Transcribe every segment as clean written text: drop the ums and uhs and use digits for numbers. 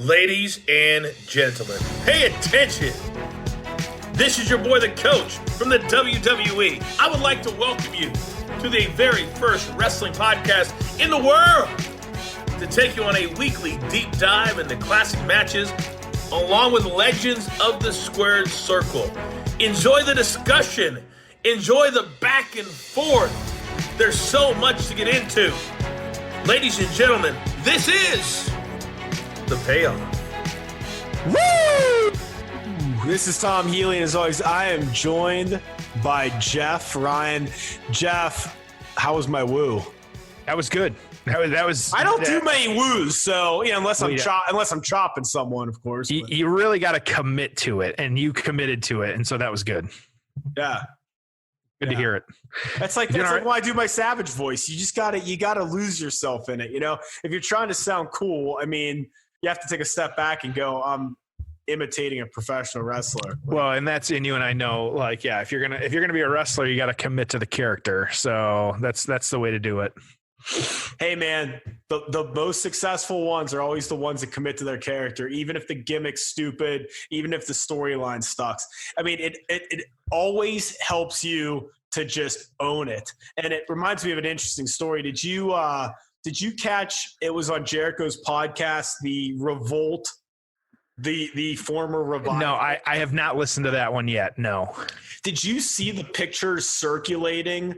Ladies and gentlemen, pay attention. This is your boy, the coach from the WWE. I would like to welcome you to the very first wrestling podcast in the world to take you on a weekly deep dive into classic matches along with legends of the squared circle. Enjoy the discussion. Enjoy the back and forth. There's so much to get into. Ladies and gentlemen, this is the Payoff. Woo! This is Tom Healy, and as always, I am joined by Jeff Ryan. Jeff, how was my woo? That was good. That was. I don't do many woos, so unless I'm chopping someone, of course. You really got to commit to it, and you committed to it, and so that was good. Yeah. Good to hear it. That's like why I do my Savage voice. You just gotta lose yourself in it. You know, if you're trying to sound cool, I mean, you have to take a step back and go, I'm imitating a professional wrestler. Well, and that's in you and I know, like, yeah, if you're gonna be a wrestler, you got to commit to the character. So that's the way to do it. Hey man, the most successful ones are always the ones that commit to their character, even if the gimmick's stupid, even if the storyline sucks. I mean, it always helps you to just own it. And it reminds me of an interesting story. Did you catch, it was on Jericho's podcast, the Revolt, the former Revival? No, I have not listened to that one yet. No. Did you see the pictures circulating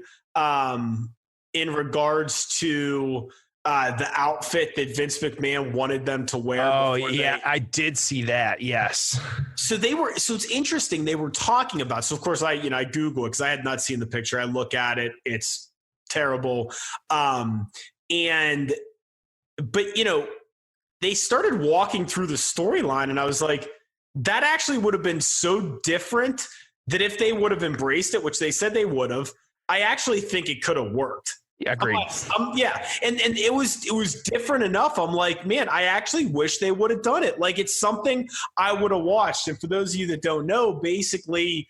in regards to the outfit that Vince McMahon wanted them to wear? Oh, yeah, I did see that. Yes. So it's interesting. They were talking about, so of course I Google it because I had not seen the picture. I look at it. It's terrible. But they started walking through the storyline and I was like, that actually would have been so different that if they would have embraced it, which they said they would have, I actually think it could have worked. Yeah, agreed. Yeah, and it was different enough. I'm like, man, I actually wish they would have done it. Like, it's something I would have watched. And for those of you that don't know, basically,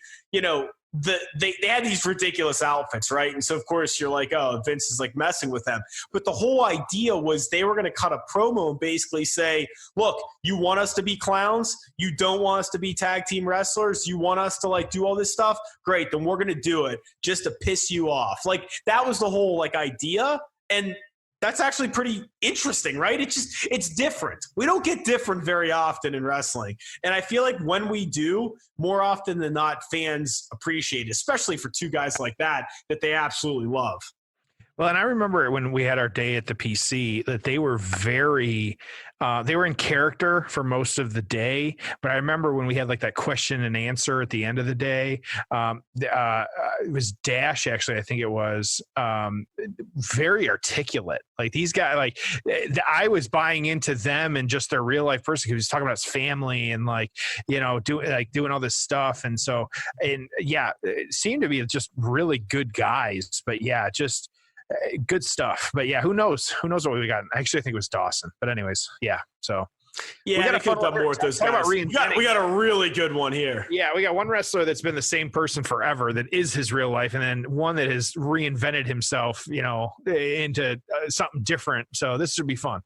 they had these ridiculous outfits, right? And so, of course, you're like, oh, Vince is like messing with them. But the whole idea was they were going to cut a promo and basically say, look, you want us to be clowns? You don't want us to be tag team wrestlers? You want us to like do all this stuff? Great, then we're going to do it just to piss you off. Like, that was the whole like idea. And that's actually pretty interesting, right? It's different. We don't get different very often in wrestling. And I feel like when we do, more often than not, fans appreciate it, especially for two guys like that they absolutely love. Well, and I remember when we had our day at the PC that they were they were in character for most of the day. But I remember when we had like that question and answer at the end of the day, it was Dash, actually, I think it was, very articulate. Like these guys, like I was buying into them and just their real life person. He was talking about his family and doing all this stuff. And so, it seemed to be just really good guys, but yeah, just good stuff. But yeah, who knows what we got? I actually think it was Dawson, but anyways, yeah. So yeah, we got to put up more with those guys. We got a really good one here. Yeah, we got one wrestler that's been the same person forever that is his real life, and then one that has reinvented himself, into something different. So this should be fun.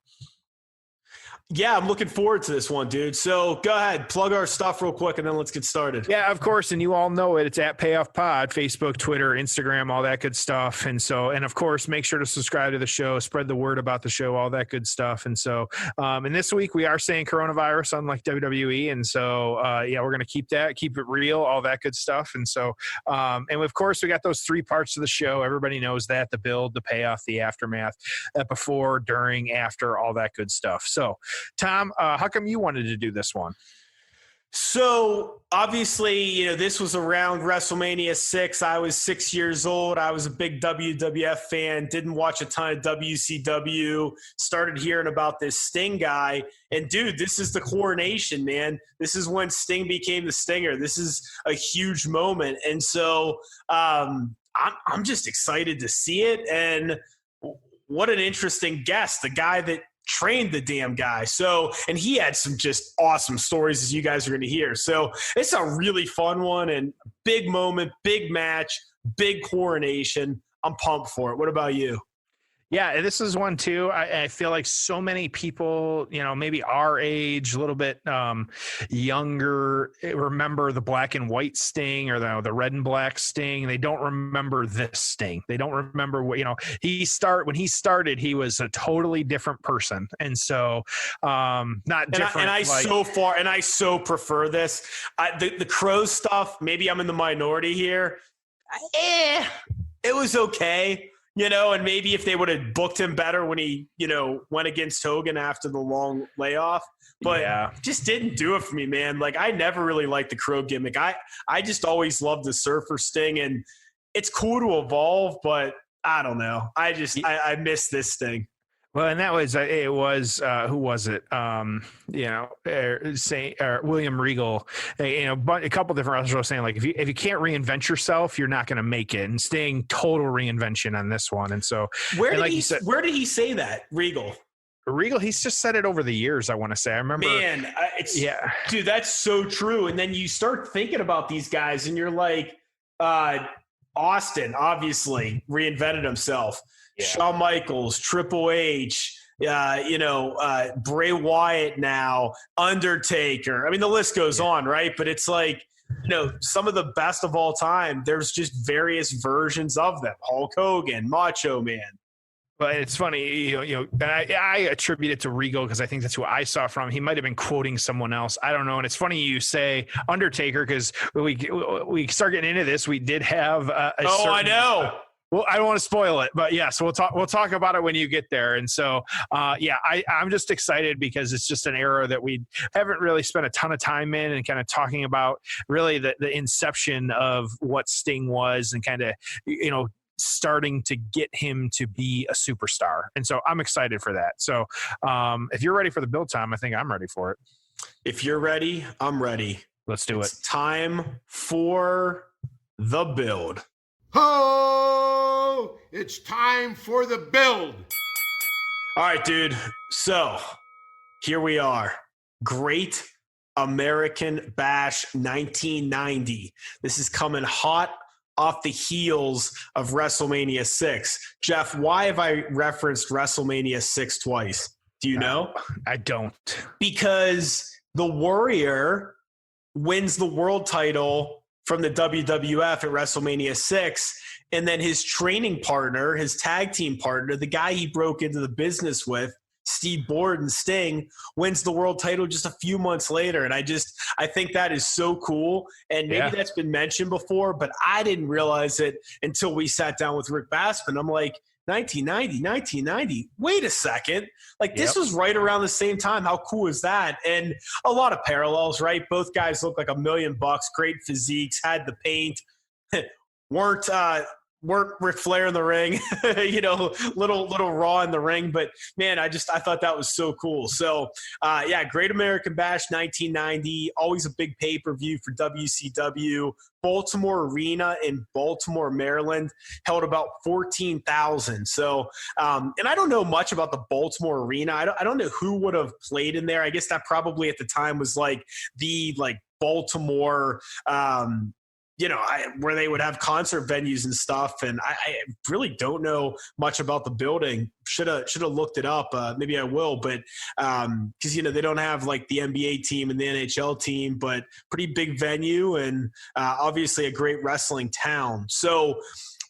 Yeah, I'm looking forward to this one, dude. So go ahead, plug our stuff real quick, and then let's get started. Yeah, of course, and you all know it. It's at Payoff Pod, Facebook, Twitter, Instagram, all that good stuff. And of course, make sure to subscribe to the show, spread the word about the show, all that good stuff. And so, and this week we are saying coronavirus, unlike WWE. And so, we're going to keep it real, all that good stuff. And so, and of course, we got those three parts of the show. Everybody knows that: the build, the payoff, the aftermath, before, during, after, all that good stuff. So, Tom, how come you wanted to do this one? So obviously, this was around WrestleMania 6. I was 6 years old. I was a big WWF fan, didn't watch a ton of WCW, started hearing about this Sting guy. And dude, this is the coronation, man. This is when Sting became the Stinger. This is a huge moment. And so I'm just excited to see it. And what an interesting guest, the guy that trained the damn guy. So, and he had some just awesome stories, as you guys are going to hear. So it's a really fun one and big moment, big match, big coronation. I'm pumped for it. What about you? Yeah, this is one too. I feel like so many people, maybe our age, a little bit younger, remember the black and white Sting or the red and black Sting. They don't remember this Sting. They don't remember what, when he started, he was a totally different person. And so not different. I so prefer this. The Crow stuff, maybe I'm in the minority here. It was okay. And maybe if they would have booked him better when he, went against Hogan after the long layoff, but just didn't do it for me, man. Like, I never really liked the Crow gimmick. I just always loved the Surfer Sting, and it's cool to evolve, but I don't know. I miss this Sting. Well, and that was who was it? William Regal. But a couple different wrestlers were saying, like, if you can't reinvent yourself, you're not going to make it. And Sting, total reinvention on this one. And so, where did he say that, Regal? Regal, he's just said it over the years. I want to say, I remember. Man, dude, that's so true. And then you start thinking about these guys, and you're like, Austin obviously reinvented himself. Yeah. Shawn Michaels, Triple H, Bray Wyatt now, Undertaker. I mean, the list goes on, right? But it's like, some of the best of all time, there's just various versions of them. Hulk Hogan, Macho Man. But it's funny, I attribute it to Regal because I think that's who I saw from. He might have been quoting someone else. I don't know. And it's funny you say Undertaker because we start getting into this. We did have I know. Well, I don't want to spoil it, but yes, we'll talk about it when you get there. And so, I'm just excited because it's just an era that we haven't really spent a ton of time in, and kind of talking about really the inception of what Sting was, and kind of, starting to get him to be a superstar. And so I'm excited for that. So if you're ready for the build time, I think I'm ready for it. If you're ready, I'm ready. Let's do it. It's time for the build. Ho! It's time for the build. All right, dude. So here we are. Great American Bash 1990. This is coming hot off the heels of WrestleMania 6. Jeff, why have I referenced WrestleMania 6 twice? Do you know? I don't. Because the Warrior wins the world title from the WWF at WrestleMania 6, and then his training partner, his tag team partner, the guy he broke into the business with, Steve Borden, Sting, wins the world title just a few months later. And I think that is so cool. And maybe that's been mentioned before, but I didn't realize it until we sat down with Rick Bassman. I'm like, 1990. Wait a second. Like, this was right around the same time. How cool is that? And a lot of parallels, right? Both guys look like $1 million, great physiques, had the paint, weren't Ric Flair in the ring, little raw in the ring. But man, I thought that was so cool. So Great American Bash 1990, always a big pay-per-view for WCW. Baltimore Arena in Baltimore, Maryland, held about 14,000. So, and I don't know much about the Baltimore Arena. I don't know who would have played in there. I guess that probably at the time was like the Baltimore, where they would have concert venues and stuff. And I really don't know much about the building. Should have looked it up. Maybe I will, but because they don't have like the NBA team and the NHL team, but pretty big venue and obviously a great wrestling town. So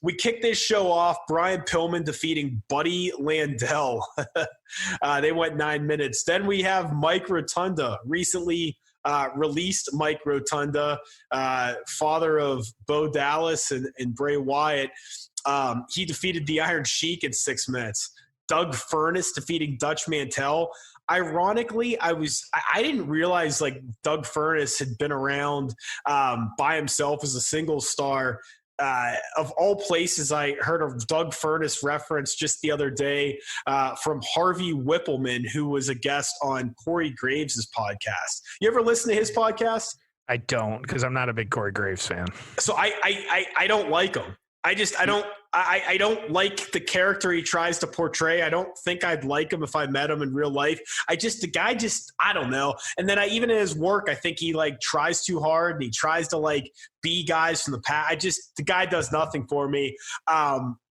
we kicked this show off. Brian Pillman defeating Buddy Landel. They went 9 minutes. Then we have Mike Rotunda, recently released Mike Rotunda, father of Bo Dallas and Bray Wyatt. He defeated the Iron Sheik in 6 minutes. Doug Furnas defeating Dutch Mantel. Ironically, I didn't realize like Doug Furnas had been around by himself as a single star. Of all places, I heard a Doug Furnas reference just the other day from Harvey Whippleman, who was a guest on Corey Graves' podcast. You ever listen to his podcast? I don't, because I'm not a big Corey Graves fan. So I don't like him. I don't like the character he tries to portray. I don't think I'd like him if I met him in real life. I don't know. And then even in his work, I think he like tries too hard and he tries to like be guys from the past. The guy does nothing for me.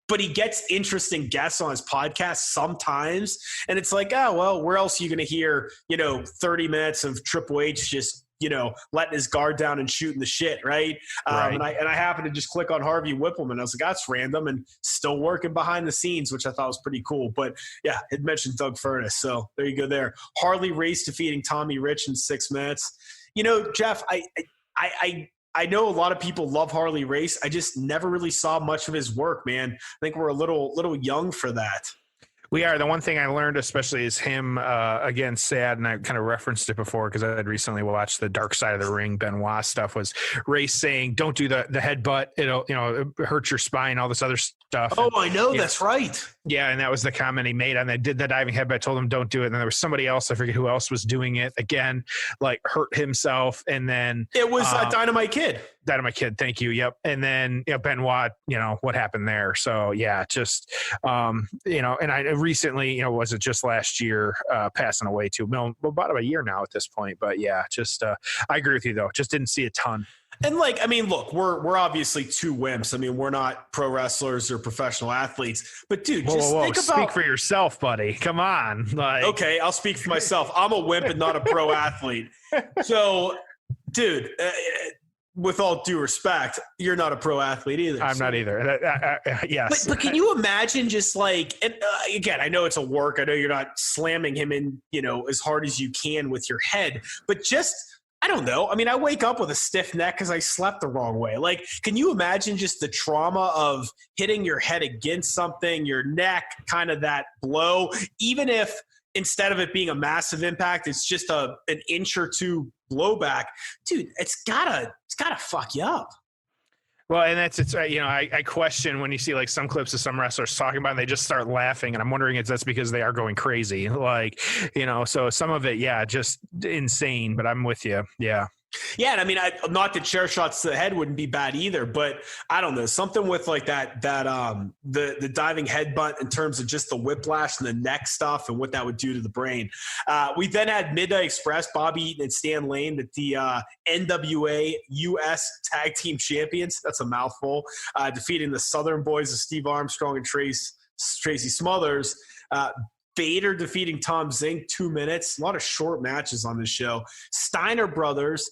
but he gets interesting guests on his podcast sometimes. And it's like, oh, well, where else are you going to hear, 30 minutes of Triple H just, letting his guard down and shooting the shit, right? Right. And I happened to just click on Harvey Whippleman. I was like, that's random, and still working behind the scenes, which I thought was pretty cool. But yeah, it mentioned Doug Furnas, so there you go there. Harley Race defeating Tommy Rich in 6 minutes. Jeff, I know a lot of people love Harley Race. I just never really saw much of his work, man. I think we're a little young for that. We are. The one thing I learned especially is him, again, sad, and I kind of referenced it before because I had recently watched the Dark Side of the Ring Benoit stuff, was Race saying, don't do the headbutt. It'll, it hurts your spine, all this other stuff. Oh, I know. That's right. Yeah, and that was the comment he made on that. Did the diving headbutt, told him don't do it. And then there was somebody else, I forget who else was doing it, again, like hurt himself. And then it was Dynamite Kid. Dynamite Kid, thank you. Yep. And then Benoit, what happened there. So yeah, just and I recently, was it just last year, passing away too. About a year now at this point. But yeah, just I agree with you though. Just didn't see a ton. And look, we're obviously two wimps. I mean, we're not pro wrestlers or professional athletes. But dude, think about. Speak for yourself, buddy. Come on. Okay, I'll speak for myself. I'm a wimp and not a pro athlete. So, dude. With all due respect, you're not a pro athlete either. I'm not either. Yes. But can you imagine just again, I know it's a work. I know you're not slamming him in, as hard as you can with your head, but just, I don't know. I mean, I wake up with a stiff neck because I slept the wrong way. Can you imagine just the trauma of hitting your head against something, your neck, kind of that blow, even if instead of it being a massive impact, it's just an inch or two blowback, dude, it's gotta fuck you up. Well, and it's I question when you see some clips of some wrestlers talking about it, and they just start laughing, and I'm wondering if that's because they are going crazy, so some of it, yeah, just insane. But I'm with you, yeah. Yeah, and I mean, not that chair shots to the head wouldn't be bad either, but I don't know, something with the diving headbutt in terms of just the whiplash and the neck stuff and what that would do to the brain. We then had Midnight Express, Bobby Eaton and Stan Lane, the NWA US Tag Team Champions. That's a mouthful. Defeating the Southern Boys of Steve Armstrong and Tracy Smothers. Vader defeating Tom Zink, 2 minutes. A lot of short matches on this show. Steiner Brothers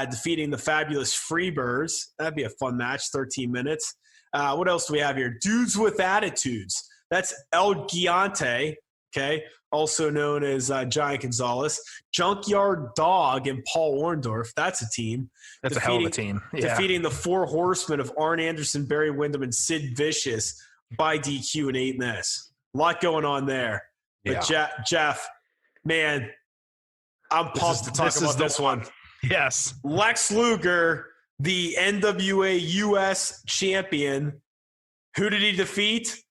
defeating the Fabulous Freebirds. That'd be a fun match, 13 minutes. What else do we have here? Dudes with Attitudes. That's El Gigante, okay, also known as Giant Gonzalez. Junkyard Dog and Paul Orndorff. That's a team. That's a hell of a team. Yeah. Defeating the Four Horsemen of Arn Anderson, Barry Windham, and Sid Vicious by DQ in 8 minutes. A lot going on there. But yeah. Jeff, man, I'm pumped to talk about this one. Yes. Lex Luger, the NWA US champion. Who did he defeat?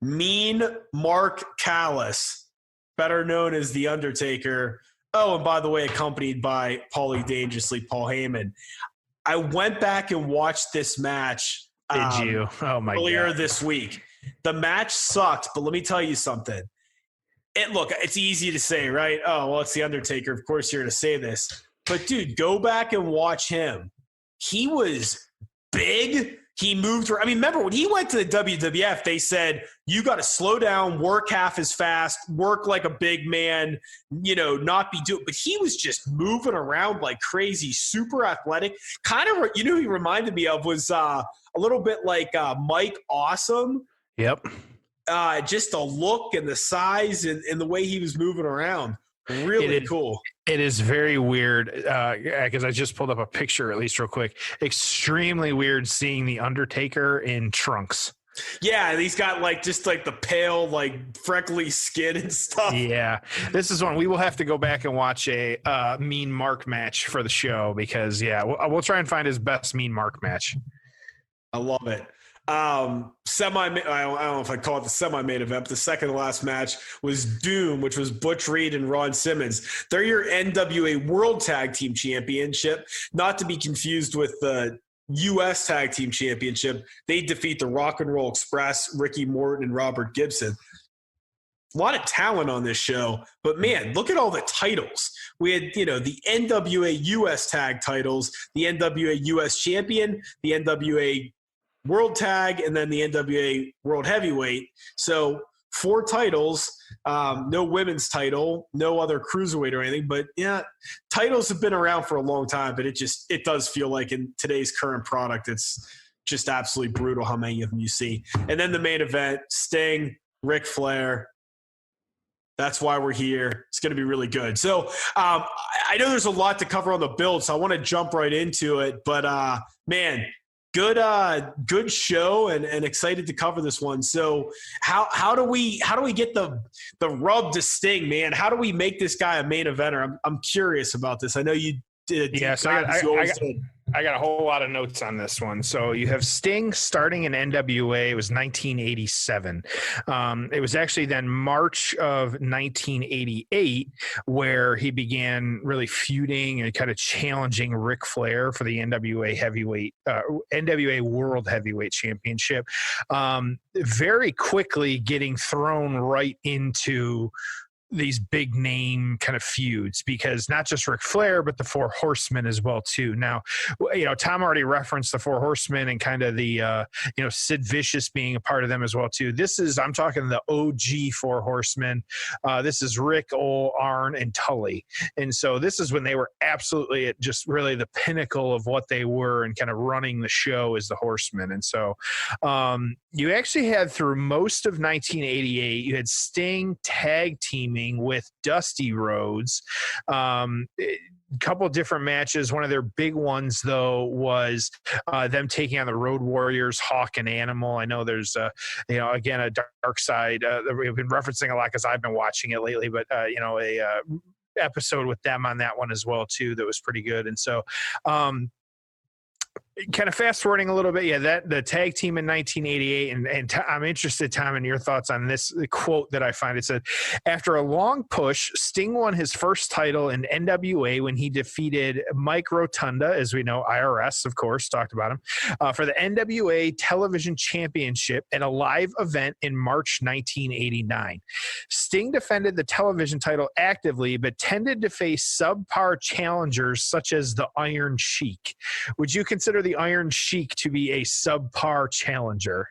Mean Mark Callis, better known as The Undertaker. Oh, and by the way, accompanied by Paulie Dangerously, Paul Heyman. I went back and watched this match. Did you? Oh, my God. Earlier this week. The match sucked, but let me tell you something. Look, it's easy to say, right? Oh, well, it's The Undertaker. Of course you're going to say this. But, dude, go back and watch him. He was big. He moved around. I mean, remember, when he went to the WWF, they said, you got to slow down, work half as fast, work like a big man, not be doing – but he was just moving around like crazy, super athletic. Kind of – who he reminded me of was a little bit like Mike Awesome. Yep. Just the look and the size and the way he was moving around. Really cool. It is very weird because I just pulled up a picture, at least real quick. Extremely weird seeing The Undertaker in trunks. Yeah, he's got just the pale, freckly skin and stuff. Yeah, this is one we will have to go back and watch a Mean Mark match for the show because we'll try and find his best Mean Mark match. I love it. I don't know if I call it the semi-main event. The second to last match was Doom, which was Butch Reed and Ron Simmons. They're your NWA World Tag Team Championship, not to be confused with the U.S. Tag Team Championship. They defeat the Rock and Roll Express, Ricky Morton and Robert Gibson. A lot of talent on this show, but man, look at all the titles. We had, the NWA US tag titles, the NWA US champion, the NWA World Tag, and then the NWA World Heavyweight. So 4 titles, no women's title, no other cruiserweight or anything. But yeah, titles have been around for a long time, but it does feel like in today's current product, it's just absolutely brutal how many of them you see. And then the main event, Sting, Ric Flair. That's why we're here. It's going to be really good. So I know there's a lot to cover on the build, so I want to jump right into it. But man, good show, and excited to cover this one. So how do we get the rub to Sting, man? How do we make this guy a main eventer? I'm curious about this. I know you did. Yeah, so I got a whole lot of notes on this one. So you have Sting starting in NWA. It was 1987. It was actually then March of 1988 where he began really feuding and kind of challenging Ric Flair for the NWA World Heavyweight Championship. Very quickly getting thrown right into these big name kind of feuds, because not just Ric Flair, but the Four Horsemen as well too. Now, Tom already referenced the Four Horsemen and kind of the, Sid Vicious being a part of them as well too. I'm talking the OG Four Horsemen. This is Rick, Ole, Arn, and Tully. And so this is when they were absolutely at just really the pinnacle of what they were and kind of running the show as the Horsemen. And so you actually had through most of 1988, you had Sting tag teaming with Dusty Rhodes. Couple different matches. One of their big ones, though, was them taking on the Road Warriors, Hawk and Animal. I know there's, again, a dark side that we've been referencing a lot because I've been watching it lately, but, a episode with them on that one as well, too, that was pretty good. And so, kind of fast forwarding a little bit, the tag team in 1988, and I'm interested, Tom, in your thoughts on this quote that I find. It said, after a long push, Sting won his first title in NWA when he defeated Mike Rotunda, as we know, IRS, of course, talked about him, for the NWA Television Championship at a live event in March 1989. Sting defended the television title actively, but tended to face subpar challengers such as the Iron Sheik. Would you consider the Iron Sheik to be a subpar challenger?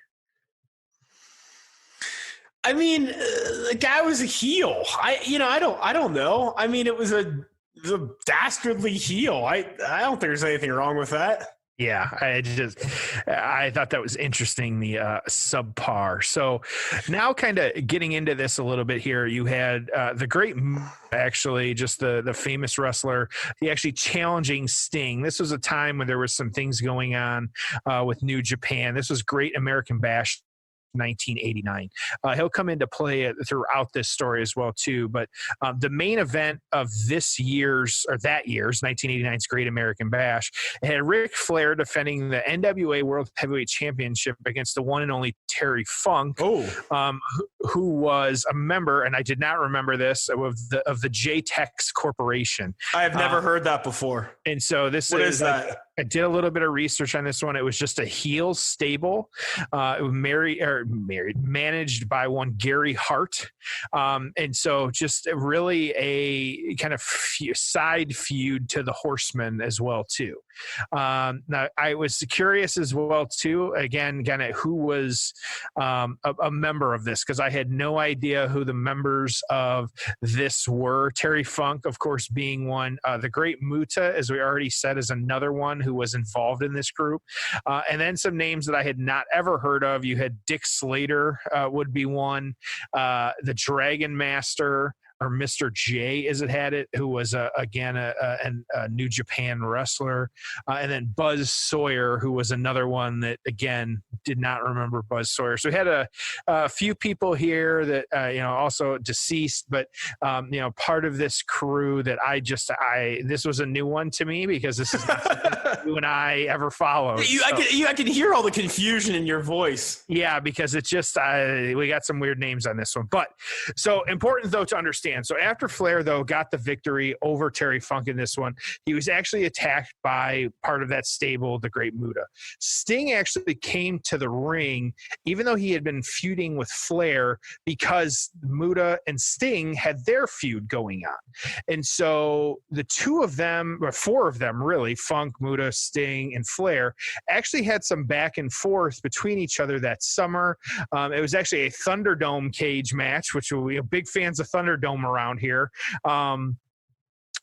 I mean, the guy was a heel. I don't know. I mean, it was a dastardly heel. I don't think there's anything wrong with that. Yeah, I thought that was interesting, the subpar. So now kind of getting into this a little bit here, you had the great, actually, just the famous wrestler, he actually challenging Sting. This was a time when there was some things going on with New Japan. This was Great American Bash 1989. He'll come into play throughout this story as well too, but the main event of that year's 1989's Great American Bash had Ric Flair defending the NWA World Heavyweight Championship against the one and only Terry Funk, who was a member, and I did not remember this, of the J-Tex Corporation. I have never heard that before. And so what is that? I did a little bit of research on this one. It was just a heel stable. It was managed by one Gary Hart. And so just really a kind of side feud to the Horsemen as well, too. Now, I was curious as well, too, again, kind of who was a member of this, because I had no idea who the members of this were. Terry Funk, of course, being one. The Great Muta, as we already said, is another one who was involved in this group. And then some names that I had not ever heard of. You had Dick Slater would be one. The Dragon Master, or Mr. J, as it had it, who was, again, a New Japan wrestler. And then Buzz Sawyer, who was another one that, again, did not remember Buzz Sawyer. So we had a few people here that, also deceased, but, part of this crew that this was a new one to me, because this is not something you and I ever followed. I can hear all the confusion in your voice. Yeah, because it's just, we got some weird names on this one. But so important, though, to understand. So after Flair, though, got the victory over Terry Funk in this one, he was actually attacked by part of that stable, the Great Muta. Sting actually came to the ring, even though he had been feuding with Flair, because Muta and Sting had their feud going on. And so the two of them, or four of them really, Funk, Muta, Sting, and Flair, actually had some back and forth between each other that summer. It was actually a Thunderdome cage match, which we're big fans of Thunderdome around here.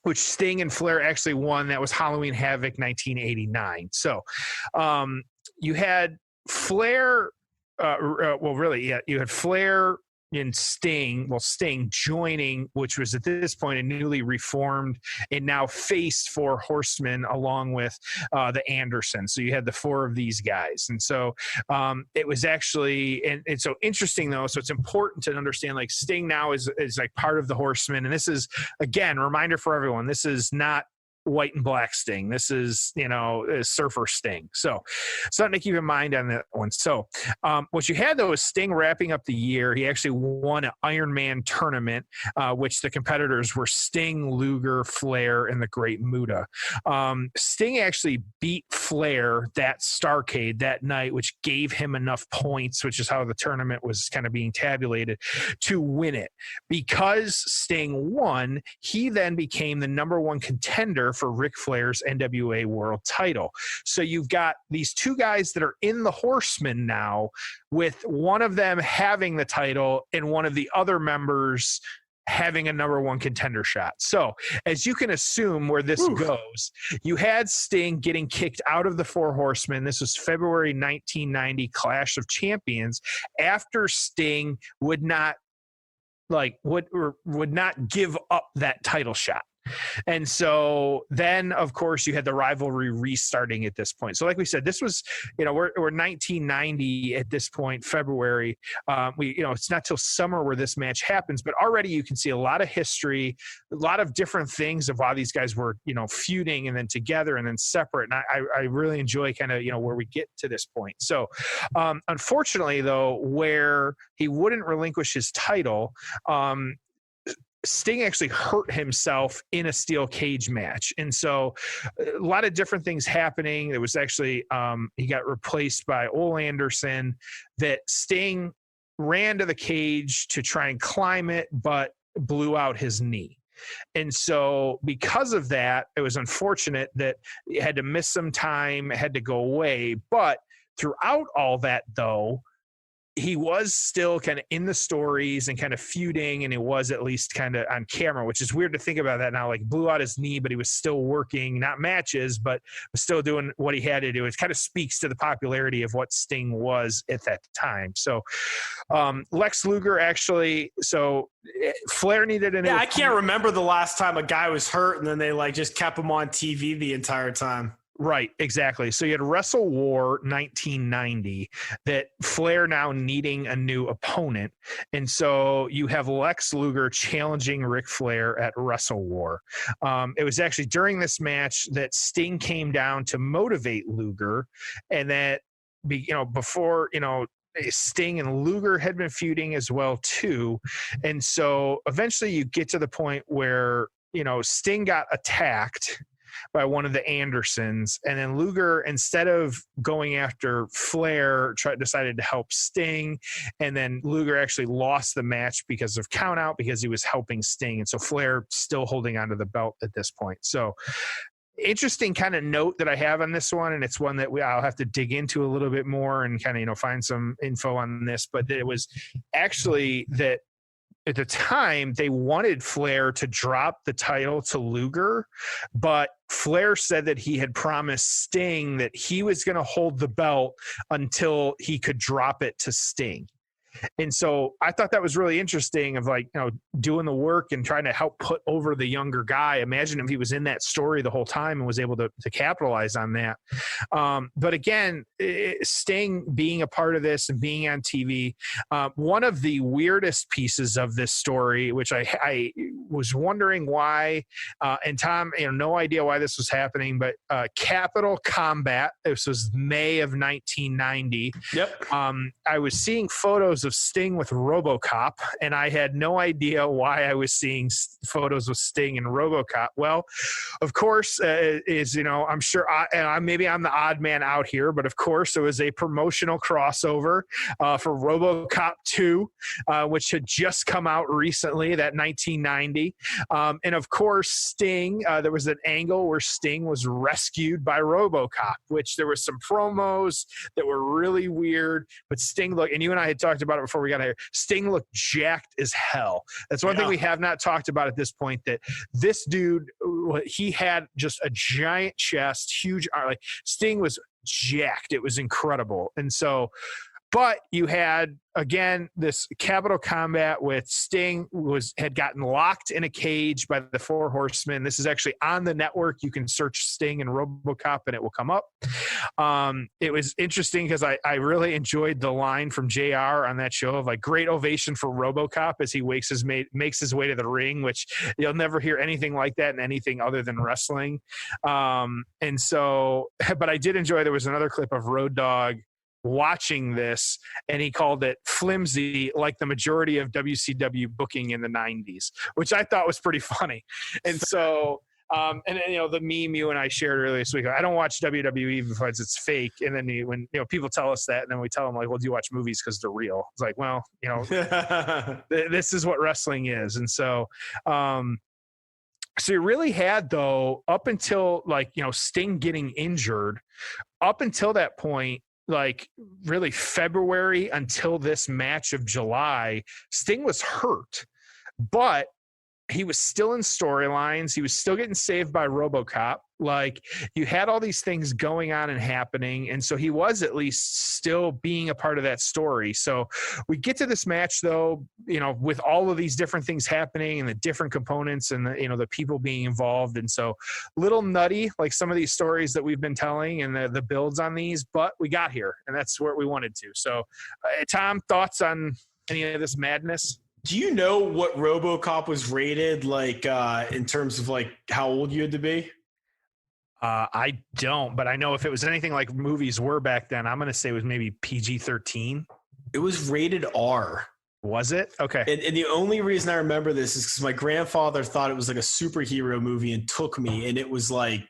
Which Sting and Flair actually won. That was Halloween Havoc 1989. So you had Flair, you had Flair and Sting, Sting joining, which was at this point a newly reformed and now faced Four Horsemen along with the Andersons. So you had the four of these guys. And so it was actually, and it's so interesting though. So it's important to understand like Sting now is like part of the Horsemen. And this is, again, reminder for everyone, this is not white and black Sting. This is, Surfer Sting. So something to keep in mind on that one. So what you had though is Sting wrapping up the year. He actually won an Iron Man tournament, which the competitors were Sting, Luger, Flair, and the Great Muta. Sting actually beat Flair that Starrcade that night, which gave him enough points, which is how the tournament was kind of being tabulated, to win it. Because Sting won, he then became the #1 contender for Ric Flair's NWA World title. So you've got these two guys that are in the Horsemen now, with one of them having the title and one of the other members having a #1 contender shot. So as you can assume where this goes, you had Sting getting kicked out of the Four Horsemen. This was February 1990 Clash of Champions, after Sting would not give up that title shot. And so then, of course, you had the rivalry restarting at this point. So like we said, this was, we're 1990 at this point, February. It's not till summer where this match happens, but already you can see a lot of history, a lot of different things of why these guys were, feuding and then together and then separate. And I really enjoy kind of, where we get to this point. So unfortunately, though, where he wouldn't relinquish his title, Sting actually hurt himself in a steel cage match. And so a lot of different things happening. It was actually, he got replaced by Ole Anderson, that Sting ran to the cage to try and climb it, but blew out his knee. And so because of that, it was unfortunate that he had to miss some time, had to go away. But throughout all that, though, he was still kind of in the stories and kind of feuding, and it was at least kind of on camera, which is weird to think about that now. Like, blew out his knee, but he was still working, not matches, but was still doing what he had to do. It kind of speaks to the popularity of what Sting was at that time. So Lex Luger actually, so Flair needed an. Yeah, I can't remember the last time a guy was hurt and then they just kept him on TV the entire time. Right, exactly. So you had Wrestle War 1990, that Flair now needing a new opponent. And so you have Lex Luger challenging Ric Flair at Wrestle War. It was actually during this match that Sting came down to motivate Luger, and that, before, Sting and Luger had been feuding as well too. And so eventually you get to the point where, Sting got attacked by one of the Andersons, and then Luger, instead of going after Flair, decided to help Sting, and then Luger actually lost the match because of count out, because he was helping Sting. And so Flair still holding onto the belt at this point. So interesting kind of note that I have on this one, and it's one that I'll have to dig into a little bit more and kind of find some info on this, but it was actually that at the time they wanted Flair to drop the title to Luger, but Flair said that he had promised Sting that he was going to hold the belt until he could drop it to Sting. And so I thought that was really interesting, of doing the work and trying to help put over the younger guy. Imagine if he was in that story the whole time and was able to capitalize on that. But again, Sting being a part of this and being on TV, one of the weirdest pieces of this story, which I was wondering why, and Tom, no idea why this was happening, but Capital Combat, this was May of 1990. Yep. I was seeing photos of of Sting with RoboCop, and I had no idea why I was seeing photos of Sting and RoboCop. Well, of course, I'm sure maybe I'm the odd man out here, but of course it was a promotional crossover for RoboCop 2, which had just come out recently, that 1990. And of course, Sting, there was an angle where Sting was rescued by RoboCop, which there was some promos that were really weird, but Sting looked, and you and I had talked about it before we got here, Sting looked jacked as hell. That's one thing we have not talked about at this point, that this dude, he had just a giant chest, huge arm. Like, Sting was jacked. It was incredible. And so, but you had, again, this Capital Combat with Sting had gotten locked in a cage by the Four Horsemen. This is actually on the network. You can search Sting and RoboCop and it will come up. It was interesting because I really enjoyed the line from JR on that show of like, great ovation for RoboCop as he makes his way to the ring, which you'll never hear anything like that in anything other than wrestling. And so, but I did enjoy, there was another clip of Road Dogg watching this, and he called it flimsy, like the majority of WCW booking in the 90s, which I thought was pretty funny. And so the meme you and I shared earlier this week, I don't watch WWE because it's fake. And then when people tell us that, and then we tell them like, well, do you watch movies because they're real? It's like, well, this is what wrestling is. And so so you really had, though, up until Sting getting injured, up until that point, like really February until this match of July, Sting was hurt, but he was still in storylines. He was still getting saved by RoboCop. Like, you had all these things going on and happening. And so he was at least still being a part of that story. So we get to this match, though, with all of these different things happening and the different components and the people being involved. And so little nutty, like some of these stories that we've been telling and the builds on these, but we got here and that's where we wanted to. So Tom, thoughts on any of this madness? Do you know what RoboCop was rated, like, in terms of like how old you had to be? I don't, but I know if it was anything like movies were back then, I'm going to say it was maybe PG-13. It was rated R. Was it? Okay. And the only reason I remember this is because my grandfather thought it was like a superhero movie and took me, and it was like,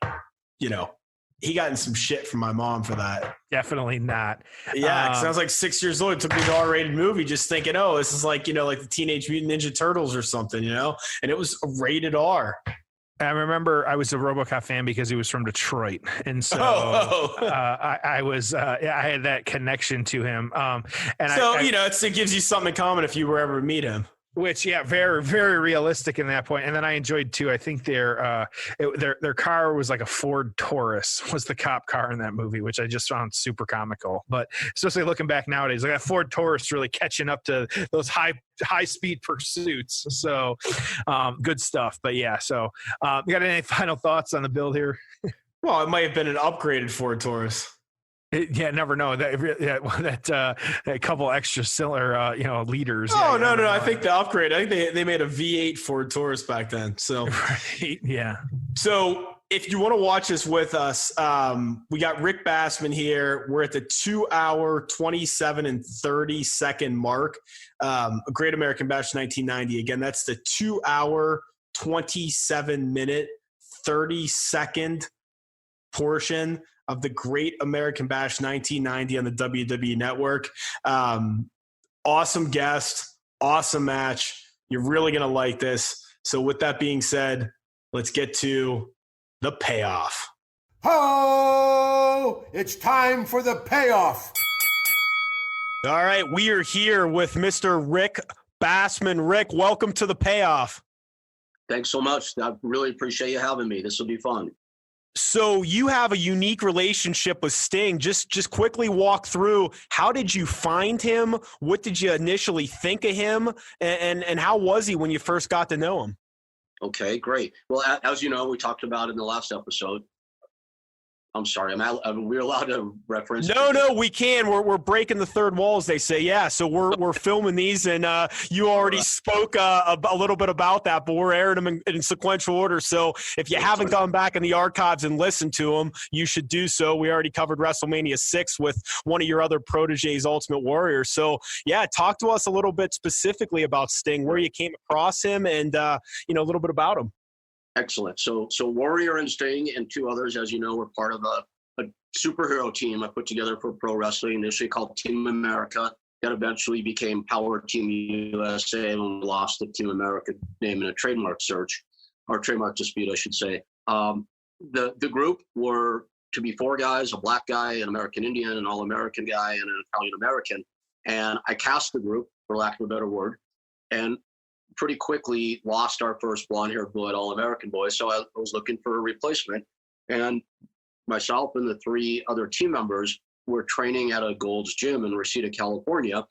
he got in some shit from my mom for that. Definitely not. Yeah, because I was like 6 years old. It took me to an R-rated movie just thinking, oh, this is like, like the Teenage Mutant Ninja Turtles or something, and it was rated R. I remember I was a RoboCop fan because he was from Detroit. And so I had that connection to him. It gives you something in common if you were ever to meet him. Which, yeah, very, very realistic in that point. And then I enjoyed too. I think their car was like a Ford Taurus, was the cop car in that movie, which I just found super comical. But especially looking back nowadays, like that Ford Taurus really catching up to those high speed pursuits. So good stuff. But yeah, so you got any final thoughts on the build here? Well, it might have been an upgraded Ford Taurus. Never know that couple extra cylinder, liters. Oh, no. I think the upgrade. I think they made a V8 Ford Taurus back then. So right, yeah. So if you want to watch this with us, we got Rick Bassman here. We're at the 2 hour, 27 and 30 second mark. A Great American Bash 1990. Again, that's the 2 hour, 27 minute, 30 second portion of the Great American Bash 1990 on the WWE Network. Awesome guest, awesome match. You're really going to like this. So with that being said, let's get to the payoff. Ho! It's time for the payoff. All right, we are here with Mr. Rick Bassman. Rick, welcome to the payoff. Thanks so much. I really appreciate you having me. This will be fun. So you have a unique relationship with Sting. Just quickly walk through, how did you find him? What did you initially think of him? And how was he when you first got to know him? Okay, great. Well, as you know, we talked about in the last episode, I'm sorry. Are we allowed to reference? No, we can. We're breaking the third wall, as they say. Yeah, so we're filming these, and you already spoke a little bit about that, but we're airing them in sequential order. So if you haven't gone back in the archives and listened to them, you should do so. We already covered WrestleMania 6 with one of your other proteges, Ultimate Warrior. So yeah, talk to us a little bit specifically about Sting, where you came across him, and a little bit about him. Excellent. So Warrior and Sting and two others, as you know, were part of a superhero team I put together for pro wrestling, initially called Team America. That eventually became Power Team USA, and lost the Team America name in a trademark search, or trademark dispute, I should say. The group were to be four guys: a black guy, an American Indian, an All-American guy, and an Italian American. And I cast the group, for lack of a better word, and pretty quickly lost our first blonde-haired boy, All-American boy. So I was looking for a replacement. And myself and the three other team members were training at a Gold's Gym in Reseda, California.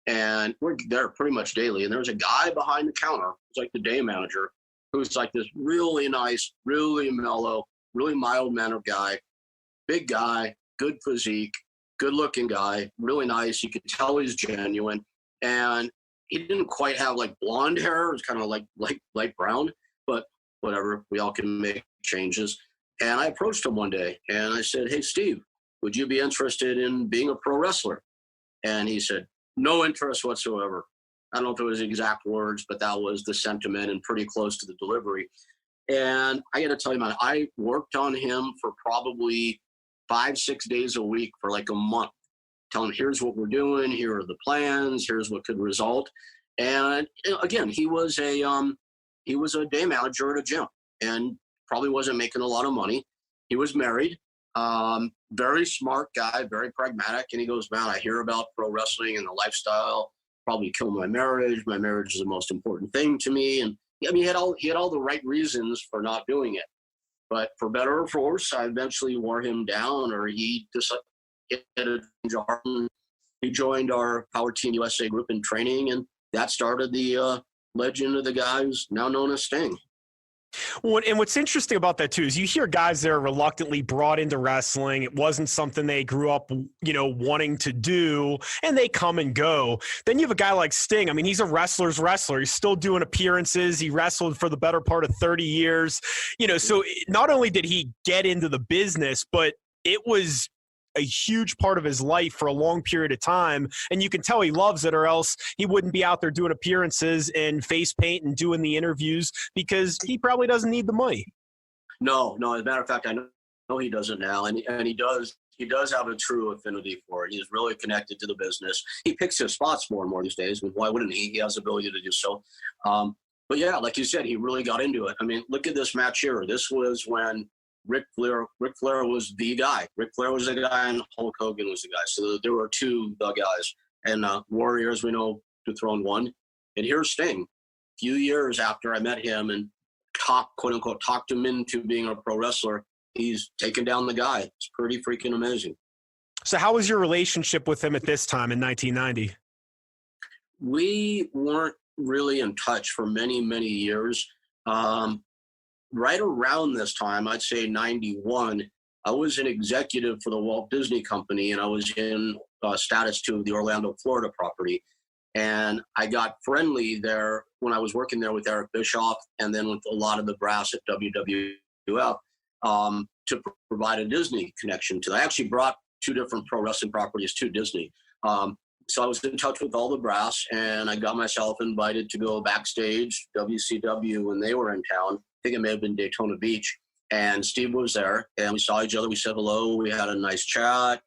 And we're there pretty much daily. And there was a guy behind the counter, it's like the day manager, who's like this really nice, really mellow, really mild-mannered guy, big guy, good physique, good-looking guy, really nice. You could tell he's genuine. And he didn't quite have like blonde hair. It was kind of like light brown, but whatever. We all can make changes. And I approached him one day and I said, "Hey, Steve, would you be interested in being a pro wrestler?" And he said, "No interest whatsoever." I don't know if it was exact words, but that was the sentiment and pretty close to the delivery. And I got to tell you, man, I worked on him for probably 5-6 days a week for like a month. Tell him, here's what we're doing, here are the plans, here's what could result. And again, he was a day manager at a gym and probably wasn't making a lot of money. He was married, very smart guy, very pragmatic. And he goes, "Man, I hear about pro wrestling and the lifestyle, probably kill my marriage. My marriage is the most important thing to me." And I mean, he had all the right reasons for not doing it. But for better or for worse, I eventually wore him down, or he just he joined our Power Team USA group in training, and that started the legend of the guy who's now known as Sting. Well, and what's interesting about that too is you hear guys that are reluctantly brought into wrestling. It wasn't something they grew up, wanting to do, and they come and go. Then you have a guy like Sting. I mean, he's a wrestler's wrestler. He's still doing appearances. He wrestled for the better part of 30 years. So not only did he get into the business, but it was a huge part of his life for a long period of time. And you can tell he loves it, or else he wouldn't be out there doing appearances and face paint and doing the interviews, because he probably doesn't need the money. No. As a matter of fact, I know he doesn't now. And he does have a true affinity for it. He's really connected to the business. He picks his spots more and more these days. I mean, why wouldn't he? He has the ability to do so. But yeah, like you said, he really got into it. I mean, look at this match here. This was when Ric Flair was the guy. Ric Flair was the guy, and Hulk Hogan was the guy. So there were two the guys. And Warriors, we know, to throw in one. And here's Sting. A few years after I met him and quote unquote, talked him into being a pro wrestler, he's taken down the guy. It's pretty freaking amazing. So how was your relationship with him at this time in 1990? We weren't really in touch for many, many years. Right around this time, I'd say 91, I was an executive for the Walt Disney Company, and I was in status to the Orlando, Florida property. And I got friendly there when I was working there with Eric Bischoff, and then with a lot of the brass at WWF to provide a Disney connection to that. I actually brought two different pro wrestling properties to Disney. So I was in touch with all the brass, and I got myself invited to go backstage WCW when they were in town. I think it may have been Daytona Beach, and Steve was there, and we saw each other. We said hello. We had a nice chat.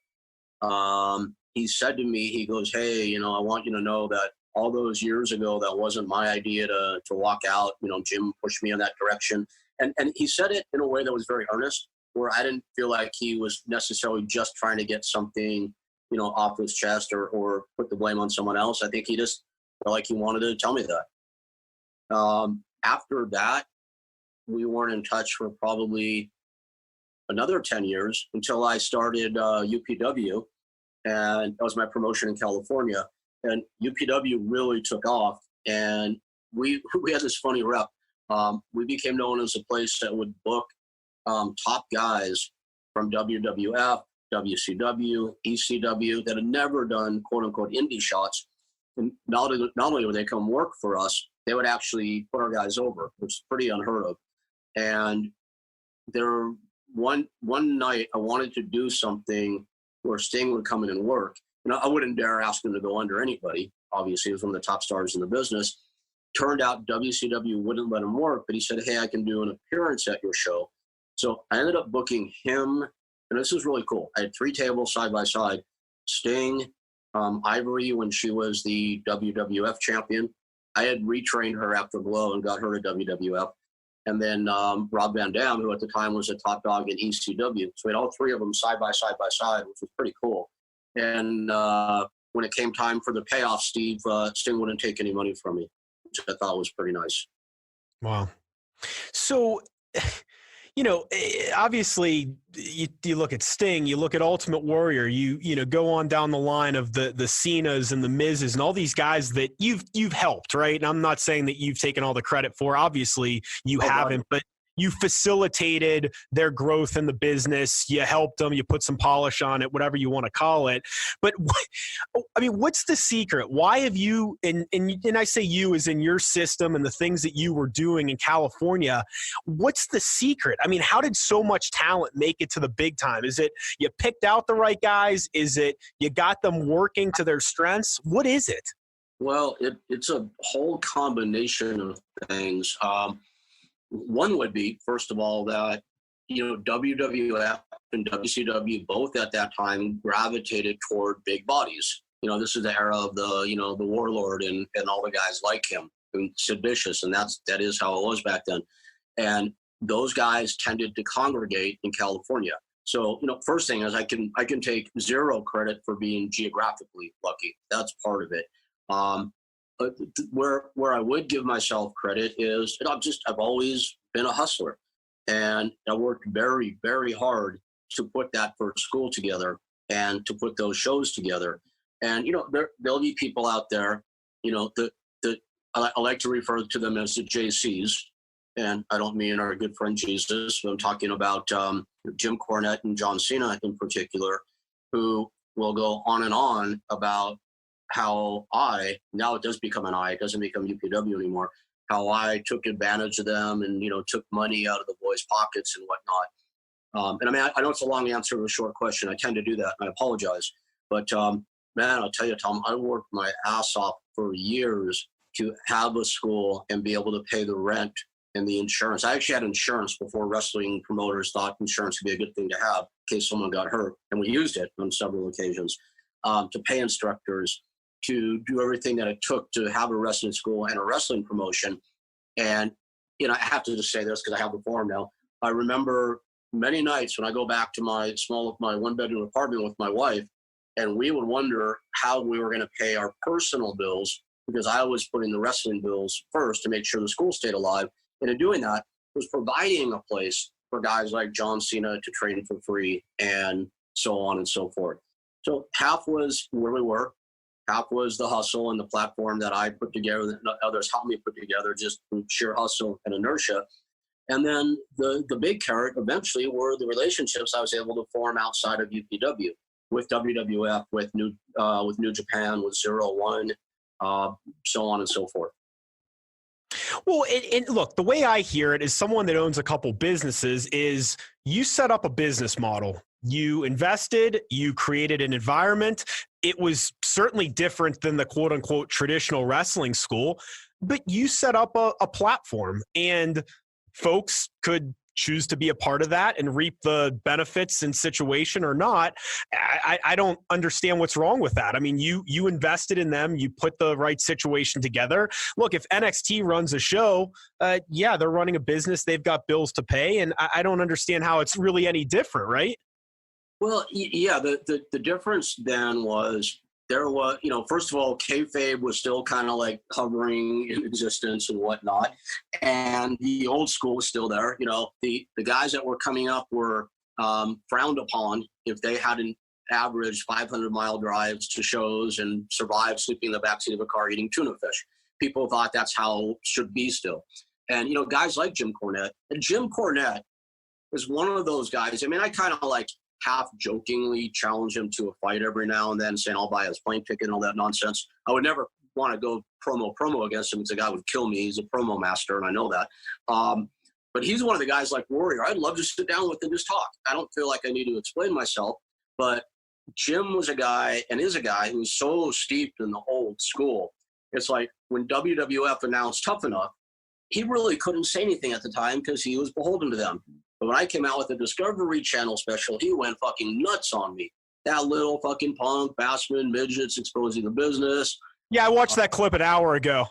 He said to me, he goes, "Hey, I want you to know that all those years ago, that wasn't my idea to walk out. Jim pushed me in that direction." And he said it in a way that was very earnest, where I didn't feel like he was necessarily just trying to get something, off his chest or put the blame on someone else. I think he just felt like he wanted to tell me that. After that, we weren't in touch for probably another 10 years until I started UPW, and that was my promotion in California. And UPW really took off, and we had this funny rep. We became known as a place that would book top guys from WWF, WCW, ECW that had never done quote unquote indie shots. And not only would they come work for us, they would actually put our guys over, which is pretty unheard of. And there, one night I wanted to do something where Sting would come in and work. You know, I wouldn't dare ask him to go under anybody. Obviously, he was one of the top stars in the business. Turned out WCW wouldn't let him work, but he said, hey, I can do an appearance at your show. So I ended up booking him, and this is really cool. I had 3 tables side by side. Sting, Ivory when she was the WWF champion. I had retrained her after Glow and got her to WWF. And then Rob Van Dam, who at the time was a top dog in ECW. So we had all 3 of them side by side, which was pretty cool. And when it came time for the payoff, Sting wouldn't take any money from me, which I thought was pretty nice. Wow. So, you know, obviously you look at Sting, you look at Ultimate Warrior, you know, go on down the line of the Cenas and the Mizes and all these guys that you've helped, right? And I'm not saying that you've taken all the credit for, obviously you haven't, but you facilitated their growth in the business. You helped them. You put some polish on it, whatever you want to call it. But I mean, what's the secret? Why have you, and I say you as in your system and the things that you were doing in California, what's the secret? I mean, how did so much talent make it to the big time? Is it you picked out the right guys? Is it you got them working to their strengths? What is it? Well, it's a whole combination of things. One would be, first of all, that, you know, WWF and WCW both at that time gravitated toward big bodies. You know, this is the era of the, you know, the Warlord and all the guys like him, and Sid Vicious, and that is how it was back then. And those guys tended to congregate in California. So, you know, first thing is I can take 0 credit for being geographically lucky. That's part of it. But where I would give myself credit is I've always been a hustler, and I worked very, very hard to put that first school together and to put those shows together. And, you know, there'll be people out there, you know, I like to refer to them as the JCs, and I don't mean our good friend Jesus. I'm talking about Jim Cornette and John Cena in particular, who will go on and on about how now it does become it doesn't become UPW anymore, how I took advantage of them and, you know, took money out of the boys' pockets and whatnot. And I mean, I know it's a long answer to a short question. I tend to do that, and I apologize. But, man, I'll tell you, Tom, I worked my ass off for years to have a school and be able to pay the rent and the insurance. I actually had insurance before wrestling promoters thought insurance would be a good thing to have in case someone got hurt. And we used it on several occasions to pay instructors, to do everything that it took to have a wrestling school and a wrestling promotion. And, you know, I have to just say this because I have the form now. I remember many nights when I go back to my 1-bedroom apartment with my wife, and we would wonder how we were going to pay our personal bills, because I was putting the wrestling bills first to make sure the school stayed alive. And in doing that, was providing a place for guys like John Cena to train for free and so on and so forth. So half was where we were. Half was the hustle and the platform that I put together, that others helped me put together, just from sheer hustle and inertia. And then the big carrot eventually were the relationships I was able to form outside of UPW, with WWF, with New Japan, with 01, so on and so forth. Well, and look, the way I hear it, as someone that owns a couple businesses, is you set up a business model. You invested, you created an environment. It was certainly different than the quote unquote traditional wrestling school, but you set up a platform, and folks could choose to be a part of that and reap the benefits in situation or not. I don't understand what's wrong with that. I mean, you invested in them, you put the right situation together. Look, if NXT runs a show, yeah, they're running a business, they've got bills to pay, and I don't understand how it's really any different, right? Well, yeah, the difference then was there was, you know, first of all, kayfabe was still kind of like hovering in existence and whatnot. And the old school was still there. You know, the guys that were coming up were frowned upon if they hadn't averaged 500-mile drives to shows and survived sleeping in the backseat of a car eating tuna fish. People thought that's how it should be still. And, you know, guys like Jim Cornette, is one of those guys. I mean, I kind of like half jokingly challenge him to a fight every now and then, saying I'll buy his plane ticket and all that nonsense. I would never want to go promo against him because the guy would kill me. He's a promo master, and I know that. But he's one of the guys like Warrior. I'd love to sit down with him and just talk. I don't feel like I need to explain myself, but Jim was a guy and is a guy who's so steeped in the old school. It's like when WWF announced Tough Enough, he really couldn't say anything at the time because he was beholden to them. But when I came out with the Discovery Channel special, he went fucking nuts on me. That little fucking punk, Bassman, midgets exposing the business. Yeah, I watched that clip an hour ago.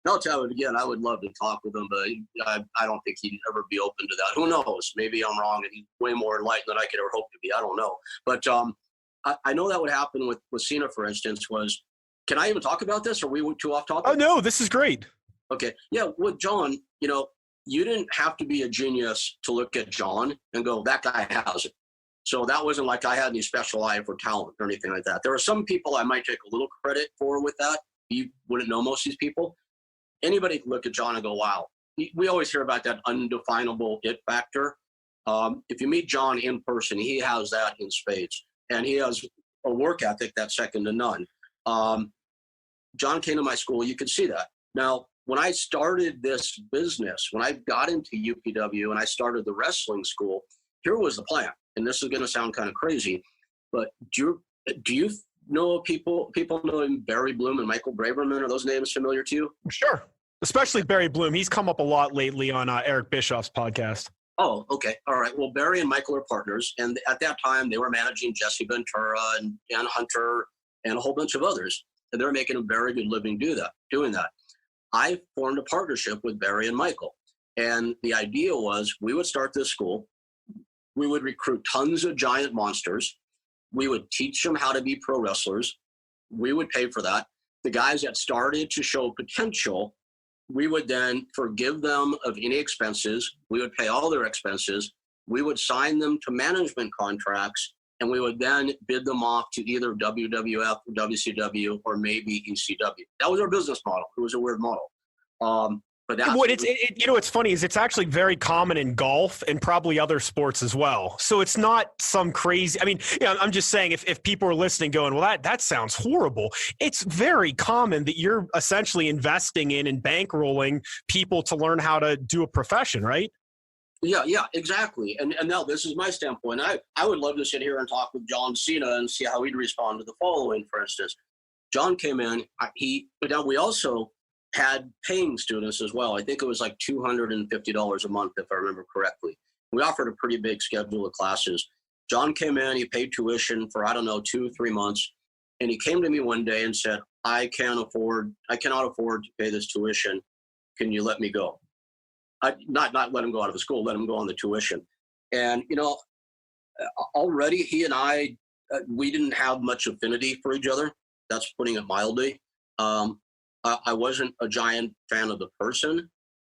I'll tell you again, I would love to talk with him, but I don't think he'd ever be open to that. Who knows? Maybe I'm wrong and he's way more enlightened than I could ever hope to be. I don't know. But I know that would happen with Cena, for instance, was, can I even talk about this? Or are we too off topic? Oh, no, this is great. Okay. Yeah, with John, you didn't have to be a genius to look at John and go, that guy has it. So that wasn't like I had any special eye for talent or anything like that. There are some people I might take a little credit for with that. You wouldn't know most of these people. Anybody can look at John and go, wow. We always hear about that undefinable it factor. If you meet John in person, he has that in spades. And he has a work ethic that's second to none. John came to my school. You could see that. Now, when I started this business, when I got into UPW and I started the wrestling school, here was the plan. And this is going to sound kind of crazy, but do you know people know Barry Bloom and Michael Braverman? Are those names familiar to you? Sure. Especially Barry Bloom. He's come up a lot lately on Eric Bischoff's podcast. Oh, okay. All right. Well, Barry and Michael are partners. And at that time, they were managing Jesse Ventura and Dan Hunter and a whole bunch of others. And they're making a very good living doing that. I formed a partnership with Barry and Michael. And the idea was we would start this school. We would recruit tons of giant monsters. We would teach them how to be pro wrestlers. We would pay for that. The guys that started to show potential, we would then forgive them of any expenses. We would pay all their expenses. We would sign them to management contracts, and we would then bid them off to either WWF, WCW, or maybe ECW. That was our business model. It was a weird model. But that's what's funny is it's actually very common in golf and probably other sports as well. So it's not some crazy. I mean, I'm just saying if people are listening, going, well, that sounds horrible. It's very common that you're essentially investing in and bankrolling people to learn how to do a profession, right? Yeah, exactly. And now this is my standpoint. I would love to sit here and talk with John Cena and see how he'd respond to the following. For instance, John came in. But now we also had paying students as well. I think it was like $250 a month, if I remember correctly. We offered a pretty big schedule of classes. John came in, he paid tuition for, 2-3 months. And he came to me one day and said, I cannot afford to pay this tuition. Can you let me go? Not let him go out of the school, let him go on the tuition. And, already he and I, we didn't have much affinity for each other. That's putting it mildly. I wasn't a giant fan of the person,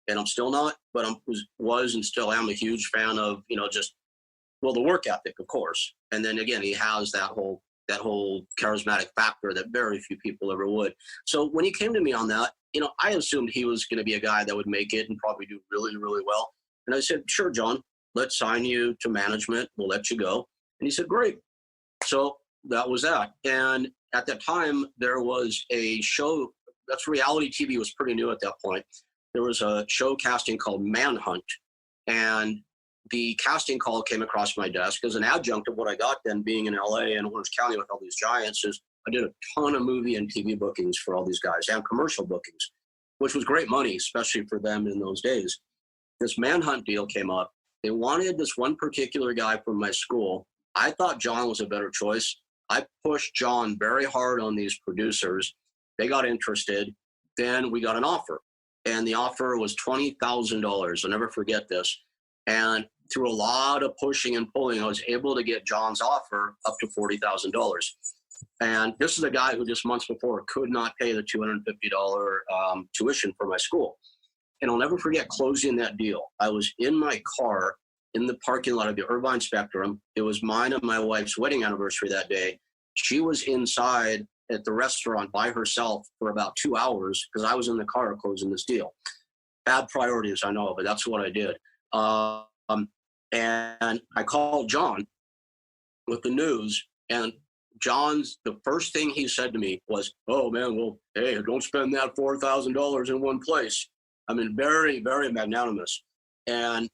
and I'm still not, but I was and still am a huge fan of, the work ethic, of course. And then again, he has that whole charismatic factor that very few people ever would. So when he came to me on that, I assumed he was going to be a guy that would make it and probably do really, really well. And I said, sure, John, let's sign you to management. We'll let you go. And he said, great. So that was that. And at that time, there was a show. That's reality TV was pretty new at that point. There was a show casting called Manhunt, and the casting call came across my desk as an adjunct of what I got then being in LA and Orange County with all these giants. Is I did a ton of movie and TV bookings for all these guys and commercial bookings, which was great money, especially for them in those days. This Manhunt deal came up. They wanted this one particular guy from my school. I thought John was a better choice. I pushed John very hard on these producers. They got interested. Then we got an offer. And the offer was $20,000. I'll never forget this. And through a lot of pushing and pulling, I was able to get John's offer up to $40,000. And this is a guy who just months before could not pay the $250 tuition for my school. And I'll never forget closing that deal. I was in my car in the parking lot of the Irvine Spectrum. It was mine and my wife's wedding anniversary that day. She was inside at the restaurant by herself for about 2 hours because I was in the car closing this deal. bad priorities, I know, but that's what I did. And I called John with the news, and the first thing he said to me was, "Oh man, well, hey, don't spend that $4,000 in one place." I mean, very, very magnanimous. And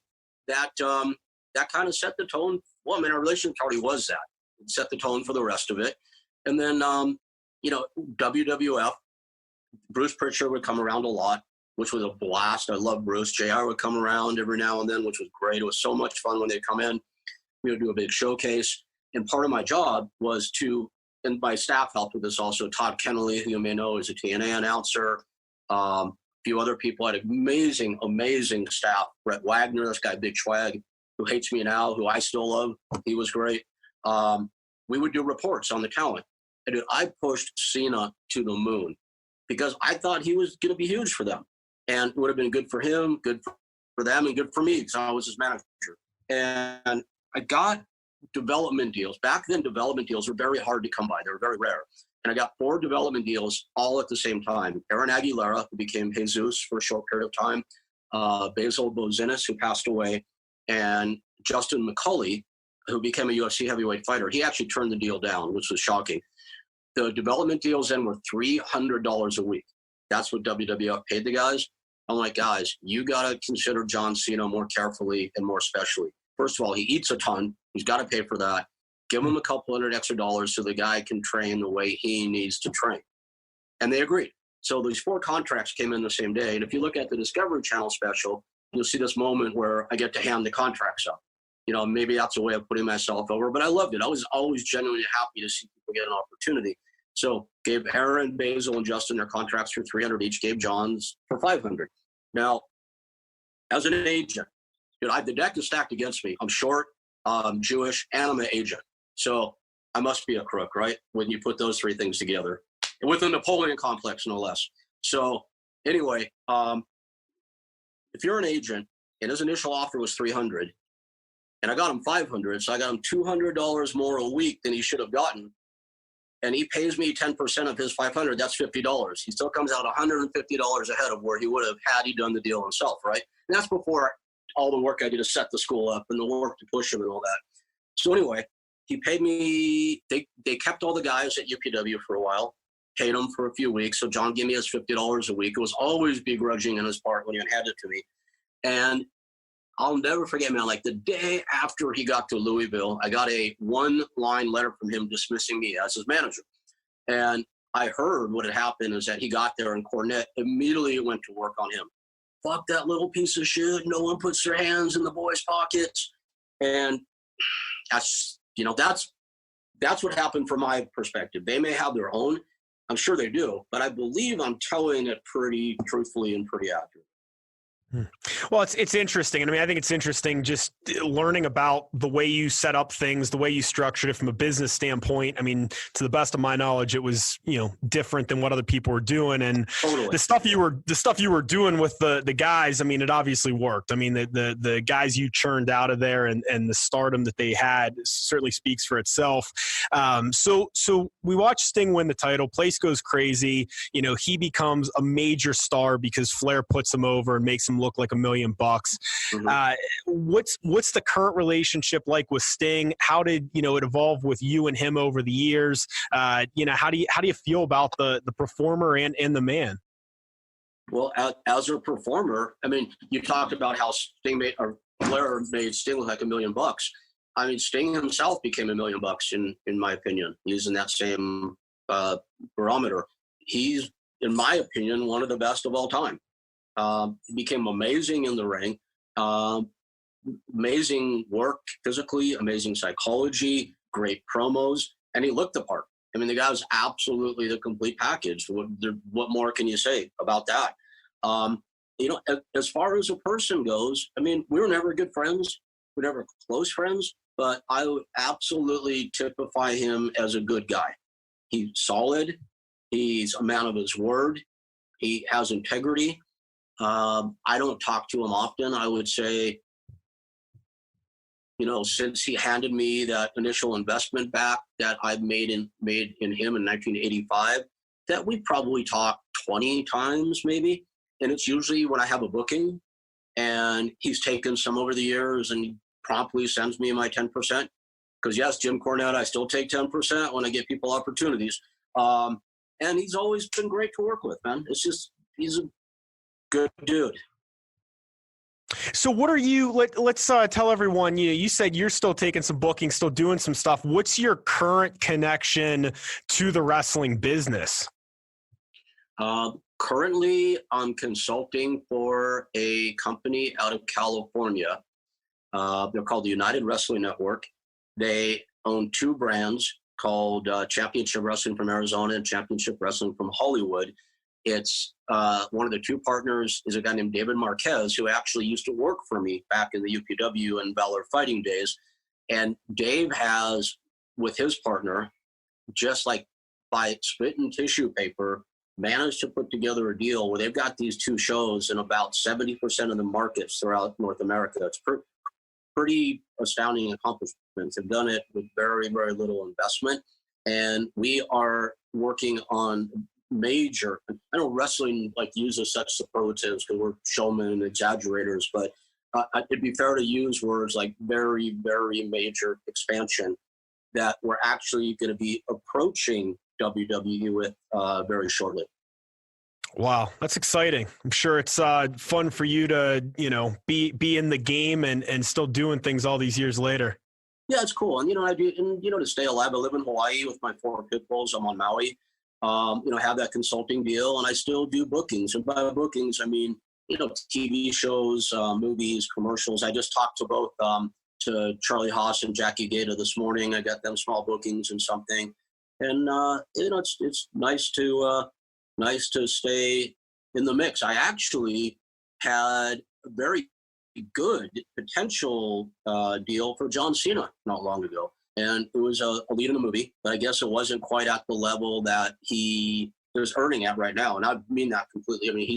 that kind of set the tone. Well, I mean, our relationship already was that. It set the tone for the rest of it. And then, WWF, Bruce Pritchard would come around a lot, which was a blast. I love Bruce. JR would come around every now and then, which was great. It was so much fun when they'd come in. We would do a big showcase. And part of my job was and my staff helped with this also. Todd Kennelly, who you may know, is a TNA announcer. A few other people had amazing, amazing staff. Brett Wagner, this guy, Big Schwag, who hates me now, who I still love. He was great. We would do reports on the talent. And I pushed Cena to the moon because I thought he was going to be huge for them. And it would have been good for him, good for them, and good for me because I was his manager. And I got development deals. Back then, development deals were very hard to come by. They were very rare. And I got 4 development deals all at the same time. Aaron Aguilera, who became Jesus for a short period of time, Basil Bozinis, who passed away, and Justin McCulley, who became a UFC heavyweight fighter. He actually turned the deal down, which was shocking. The development deals then were $300 a week. That's what WWF paid the guys. I'm like, guys, you got to consider John Cena more carefully and more specially. First of all, he eats a ton. He's got to pay for that. Give him a couple $100 extra so the guy can train the way he needs to train. And they agreed. So these 4 contracts came in the same day. And if you look at the Discovery Channel special, you'll see this moment where I get to hand the contracts up. Maybe that's a way of putting myself over, but I loved it. I was always genuinely happy to see people get an opportunity. So gave Aaron, Basil, and Justin their contracts for $300 each, gave John's for $500. Now, as an agent, the deck is stacked against me. I'm short, I'm Jewish, and I'm an agent. So I must be a crook, right? When you put those 3 things together. And with the Napoleon complex, no less. So anyway, if you're an agent and his initial offer was $300, and I got him $500, so I got him $200 more a week than he should have gotten, and he pays me 10% of his $500, that's $50. He still comes out $150 ahead of where he would have had he done the deal himself, right? And that's before all the work I did to set the school up and the work to push him and all that. So anyway, he paid me, they kept all the guys at UPW for a while, paid them for a few weeks. So John gave me his $50 a week. It was always begrudging on his part when he handed it to me. And I'll never forget, man, like the day after he got to Louisville, I got a 1-line letter from him dismissing me as his manager. And I heard what had happened is that he got there and Cornette immediately went to work on him. Fuck that little piece of shit. No one puts their hands in the boys' pockets. And that's what happened from my perspective. They may have their own. I'm sure they do. But I believe I'm telling it pretty truthfully and pretty accurately. Well, it's interesting. And I mean, I think it's interesting just learning about the way you set up things, the way you structured it from a business standpoint. I mean, to the best of my knowledge, it was, different than what other people were doing. And totally. the stuff you were doing with the guys, I mean, it obviously worked. I mean, the guys you churned out of there and the stardom that they had certainly speaks for itself. So we watched Sting win the title. Place goes crazy. He becomes a major star because Flair puts him over and makes him look like $1 million. Mm-hmm. What's the current relationship like with Sting? How did it evolve with you and him over the years? How do you feel about the performer and the man? Well, as a performer, I mean, you talked about how Flair made Sting look like $1 million. I mean, Sting himself became $1 million in my opinion, using that same barometer. He's, in my opinion, one of the best of all time. He became amazing in the ring, amazing work physically, amazing psychology, great promos, and he looked the part. I mean, the guy was absolutely the complete package. What more can you say about that? As far as a person goes, I mean, we were never good friends. We were never close friends, but I would absolutely typify him as a good guy. He's solid. He's a man of his word. He has integrity. I don't talk to him often. I would say, since he handed me that initial investment back that I made in him in 1985, that we probably talked 20 times maybe. And it's usually when I have a booking, and he's taken some over the years, and he promptly sends me my 10%. Because yes, Jim Cornette, I still take 10% when I get people opportunities. And he's always been great to work with, man. It's just, he's a good dude. So what are you, let's tell everyone, you said you're still taking some bookings, still doing some stuff. What's your current connection to the wrestling business? Currently, I'm consulting for a company out of California. They're called the United Wrestling Network. They own two brands called Championship Wrestling from Arizona and Championship Wrestling from Hollywood. It's one of the two partners is a guy named David Marquez, who actually used to work for me back in the UPW and Valor Fighting days. And Dave has, with his partner, just like by spit and tissue paper, managed to put together a deal where they've got these two shows in about 70% of the markets throughout North America. It's pretty astounding accomplishments. They've done it with very, very little investment. And we are working on major, I know wrestling uses such superlatives because we're showmen and exaggerators, but it'd be fair to use words like very, very major expansion that we're actually going to be approaching WWE with very shortly. Wow, that's exciting. I'm sure it's fun for you to, be in the game and still doing things all these years later. Yeah, it's cool. And, I do, and, to stay alive, I live in Hawaii with my 4 pit bulls. I'm on Maui, have that consulting deal, and I still do bookings. And by bookings, I mean, TV shows, movies, commercials. I just talked to both, to Charlie Haas and Jackie Gaeta this morning. I got them small bookings and something. And, it's nice to stay in the mix. I actually had a very good potential deal for John Cena not long ago. And it was a lead in a movie, but I guess it wasn't quite at the level that he is earning at right now. And I mean that completely. I mean,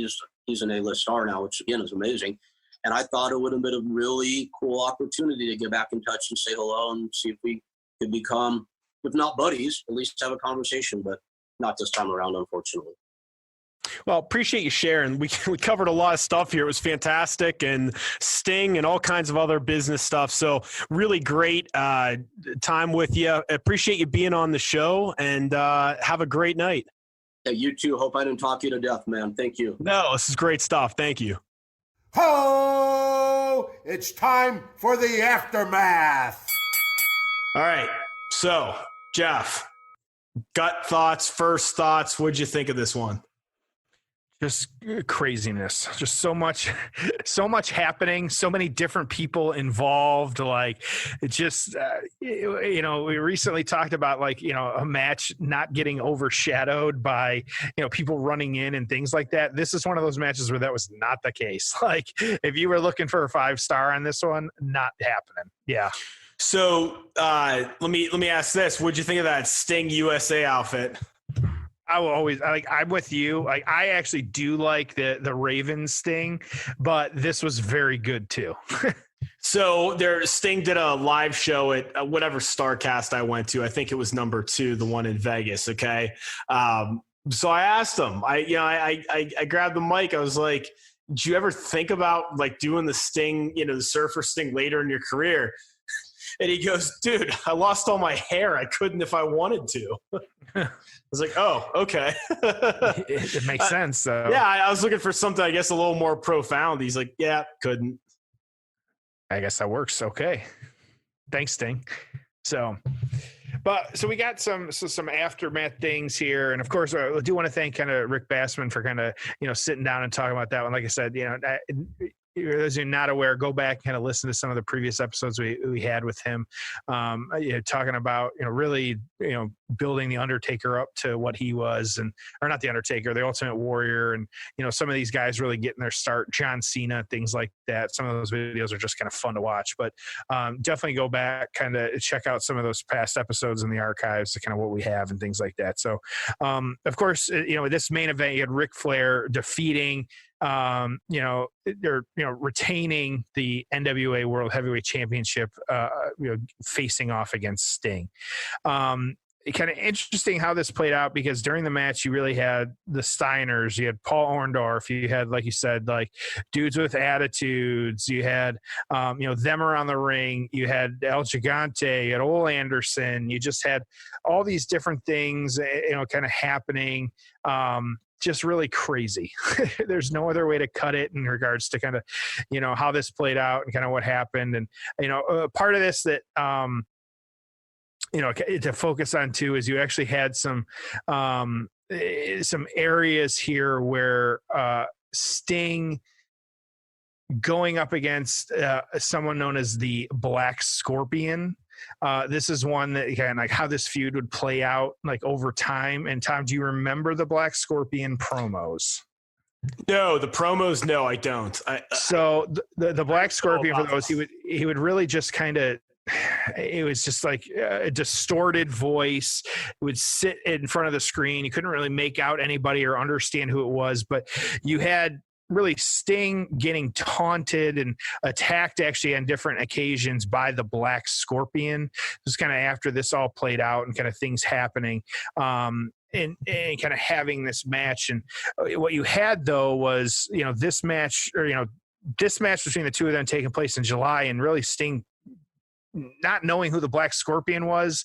he's an A-list star now, which again is amazing. And I thought it would have been a really cool opportunity to get back in touch and say hello and see if we could become, if not buddies, at least have a conversation, but not this time around, unfortunately. Well, appreciate you sharing. We covered a lot of stuff here. It was fantastic, and Sting and all kinds of other business stuff. So really great time with you. Appreciate you being on the show, and have a great night. Yeah, you too. Hope I didn't talk you to death, man. Thank you. No, this is great stuff. Thank you. Ho! It's time for the aftermath. All right. So, Jeff, gut thoughts, first thoughts. What'd you think of this one? Just craziness, just so much happening, so many different people involved. Like it just, we recently talked about a match not getting overshadowed by, people running in and things like that. This is one of those matches where that was not the case. Like if you were looking for a 5-star on this one, not happening. Yeah. So let me ask this. What'd you think of that Sting USA outfit? I will always I'm with you. I actually do like the Ravens thing, but this was very good too. So Sting did a live show at whatever Starcast I went to. I think it was number 2, the one in Vegas. Okay. So I asked him, I grabbed the mic. I was like, did you ever think about doing the Sting, the Surfer Sting later in your career? And he goes, dude, I lost all my hair. I couldn't if I wanted to. I was like, oh, okay. It makes sense. So. Yeah, I was looking for something, I guess, a little more profound. He's like, yeah, couldn't. I guess that works. Okay. Thanks, Sting. So we got some aftermath things here. And of course, I do want to thank kind of Rick Bassman for kind of, sitting down and talking about that one. Like I said, those who are not aware, go back and kind of listen to some of the previous episodes we had with him, talking about, really, building the Undertaker up to what he was, or not the Undertaker, the Ultimate Warrior. And, some of these guys really getting their start, John Cena, things like that. Some of those videos are just kind of fun to watch, but definitely go back, kind of check out some of those past episodes in the archives to kind of what we have and things like that. So, of course, this main event, you had Ric Flair defeating, they're retaining the NWA World Heavyweight Championship, facing off against Sting. kind of interesting how this played out, because during the match you really had the Steiners, you had Paul Orndorff, you had, like you said, like dudes with attitudes, you had them around the ring, you had El Gigante, you had Ole Anderson, you just had all these different things kind of happening. Just really crazy. There's no other way to cut it in regards to kind of how this played out and kind of what happened. And part of this that to focus on too is you actually had some areas here where Sting going up against someone known as the Black Scorpion. This is one that kind of like how this feud would play out like over time. And Tom, do you remember the Black Scorpion promos? No, the promos. No, I don't. So the Black Scorpion, for those, he would really just kind of, it was just like a distorted voice. It would sit in front of the screen. You couldn't really make out anybody or understand who it was, but you had really Sting getting taunted and attacked actually on different occasions by the Black Scorpion. It was kind of after this all played out and kind of things happening. And kind of having this match. And what you had though was, this match between the two of them taking place in July, and really Sting not knowing who the Black Scorpion was.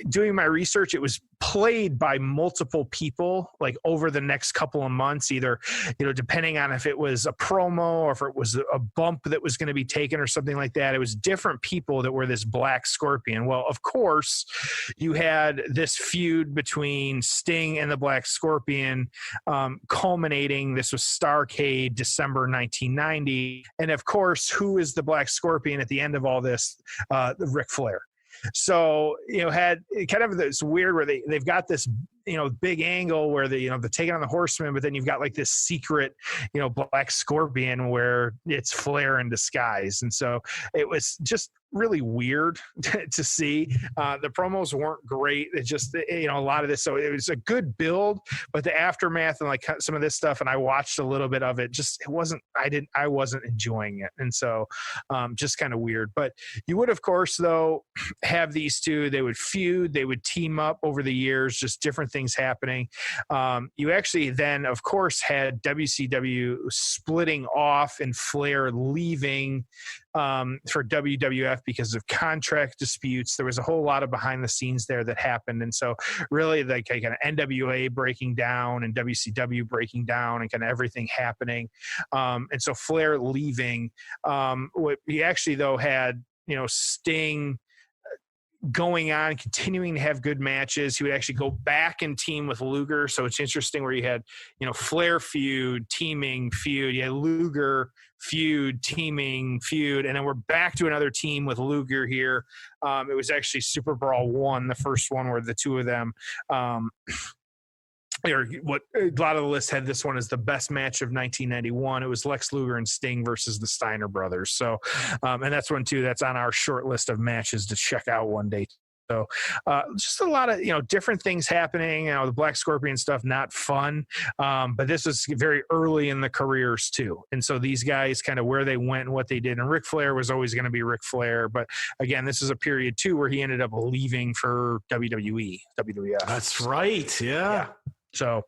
Doing my research, it was played by multiple people like over the next couple of months, either depending on if it was a promo or if it was a bump that was going to be taken or something like that. It was different people that were this Black Scorpion. Well, of course, you had this feud between Sting and the Black Scorpion culminating. This was Starrcade, December 1990, and of course, who is the Black Scorpion at the end of all this? Ric Flair. So, had kind of this weird where they've got this, big angle where they're taking on the Horsemen, but then you've got like this secret, Black Scorpion where it's Flair in disguise. And so it was just really weird to see. The promos weren't great. It just, a lot of this. So it was a good build, but the aftermath and like some of this stuff, and I watched a little bit of it, I wasn't enjoying it. And so just kind of weird. But you would, of course, though, have these two, they would feud, they would team up over the years, just different things happening. You actually then, of course, had WCW splitting off and Flair leaving for WWF because of contract disputes. There was a whole lot of behind the scenes there that happened. And so really like kind of NWA breaking down and WCW breaking down and kind of everything happening. And so Flair leaving, what he actually though had, Sting going on, continuing to have good matches. He would actually go back and team with Luger. So it's interesting where you had, Flair feud, teaming feud. You had Luger feud, teaming feud. And then we're back to another team with Luger here. It was actually Super Brawl 1, the first one where the two of them, or what a lot of the list had this one as the best match of 1991. It was Lex Luger and Sting versus the Steiner brothers. So, and that's one too, that's on our short list of matches to check out one day. So just a lot of, different things happening, the Black Scorpion stuff, not fun. But this was very early in the careers too. And so these guys kind of where they went and what they did. And Ric Flair was always going to be Ric Flair. But again, this is a period too where he ended up leaving for WWE, WWF. That's right. Yeah. So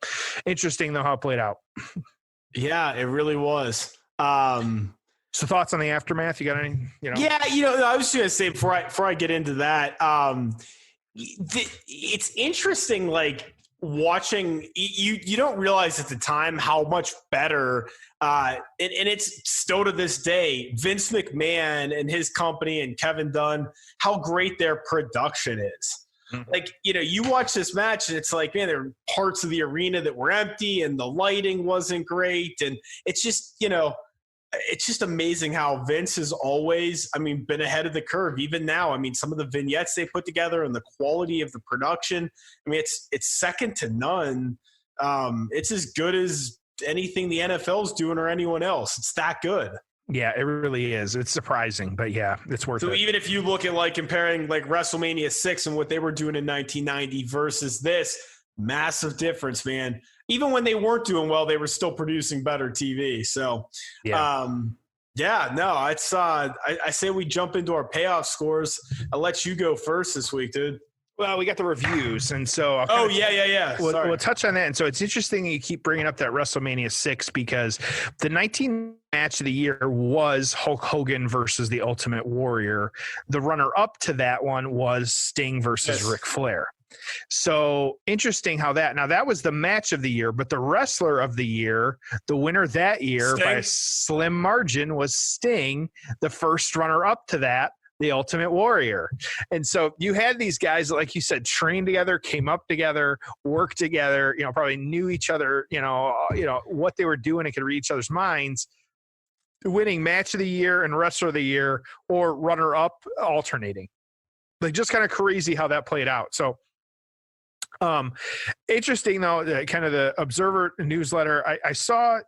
interesting though how it played out. Yeah, it really was. So thoughts on the aftermath? You got any? Yeah, I was just gonna say before I get into that, it's interesting. Like watching, you don't realize at the time how much better, and it's still to this day, Vince McMahon and his company and Kevin Dunn, how great their production is. Mm-hmm. Like, you watch this match and it's like, man, there were parts of the arena that were empty and the lighting wasn't great. And it's just, it's just amazing how Vince has always, been ahead of the curve. Even now, some of the vignettes they put together and the quality of the production, it's second to none. It's as good as anything the NFL's doing or anyone else. It's that good. Yeah, it really is. It's surprising, but yeah, it's worth it. So even if you look at like comparing like WrestleMania 6 and what they were doing in 1990 versus this, massive difference, man. Even when they weren't doing well, they were still producing better TV. So, it's I say we jump into our payoff scores. I'll let you go first this week, dude. Well, we got the reviews, and so yeah. We'll touch on that. And so it's interesting you keep bringing up that WrestleMania 6 because the 19th match of the year was Hulk Hogan versus the Ultimate Warrior. The runner-up to that one was Sting versus Ric Flair. So interesting how that was the match of the year, but the wrestler of the year, the winner that year by a slim margin was Sting, the first runner-up to that, the Ultimate Warrior. And so you had these guys, like you said, trained together, came up together, worked together, probably knew each other, what they were doing and could read each other's minds, winning match of the year and wrestler of the year or runner up alternating. Like just kind of crazy how that played out. So interesting though, kind of the Observer newsletter, I saw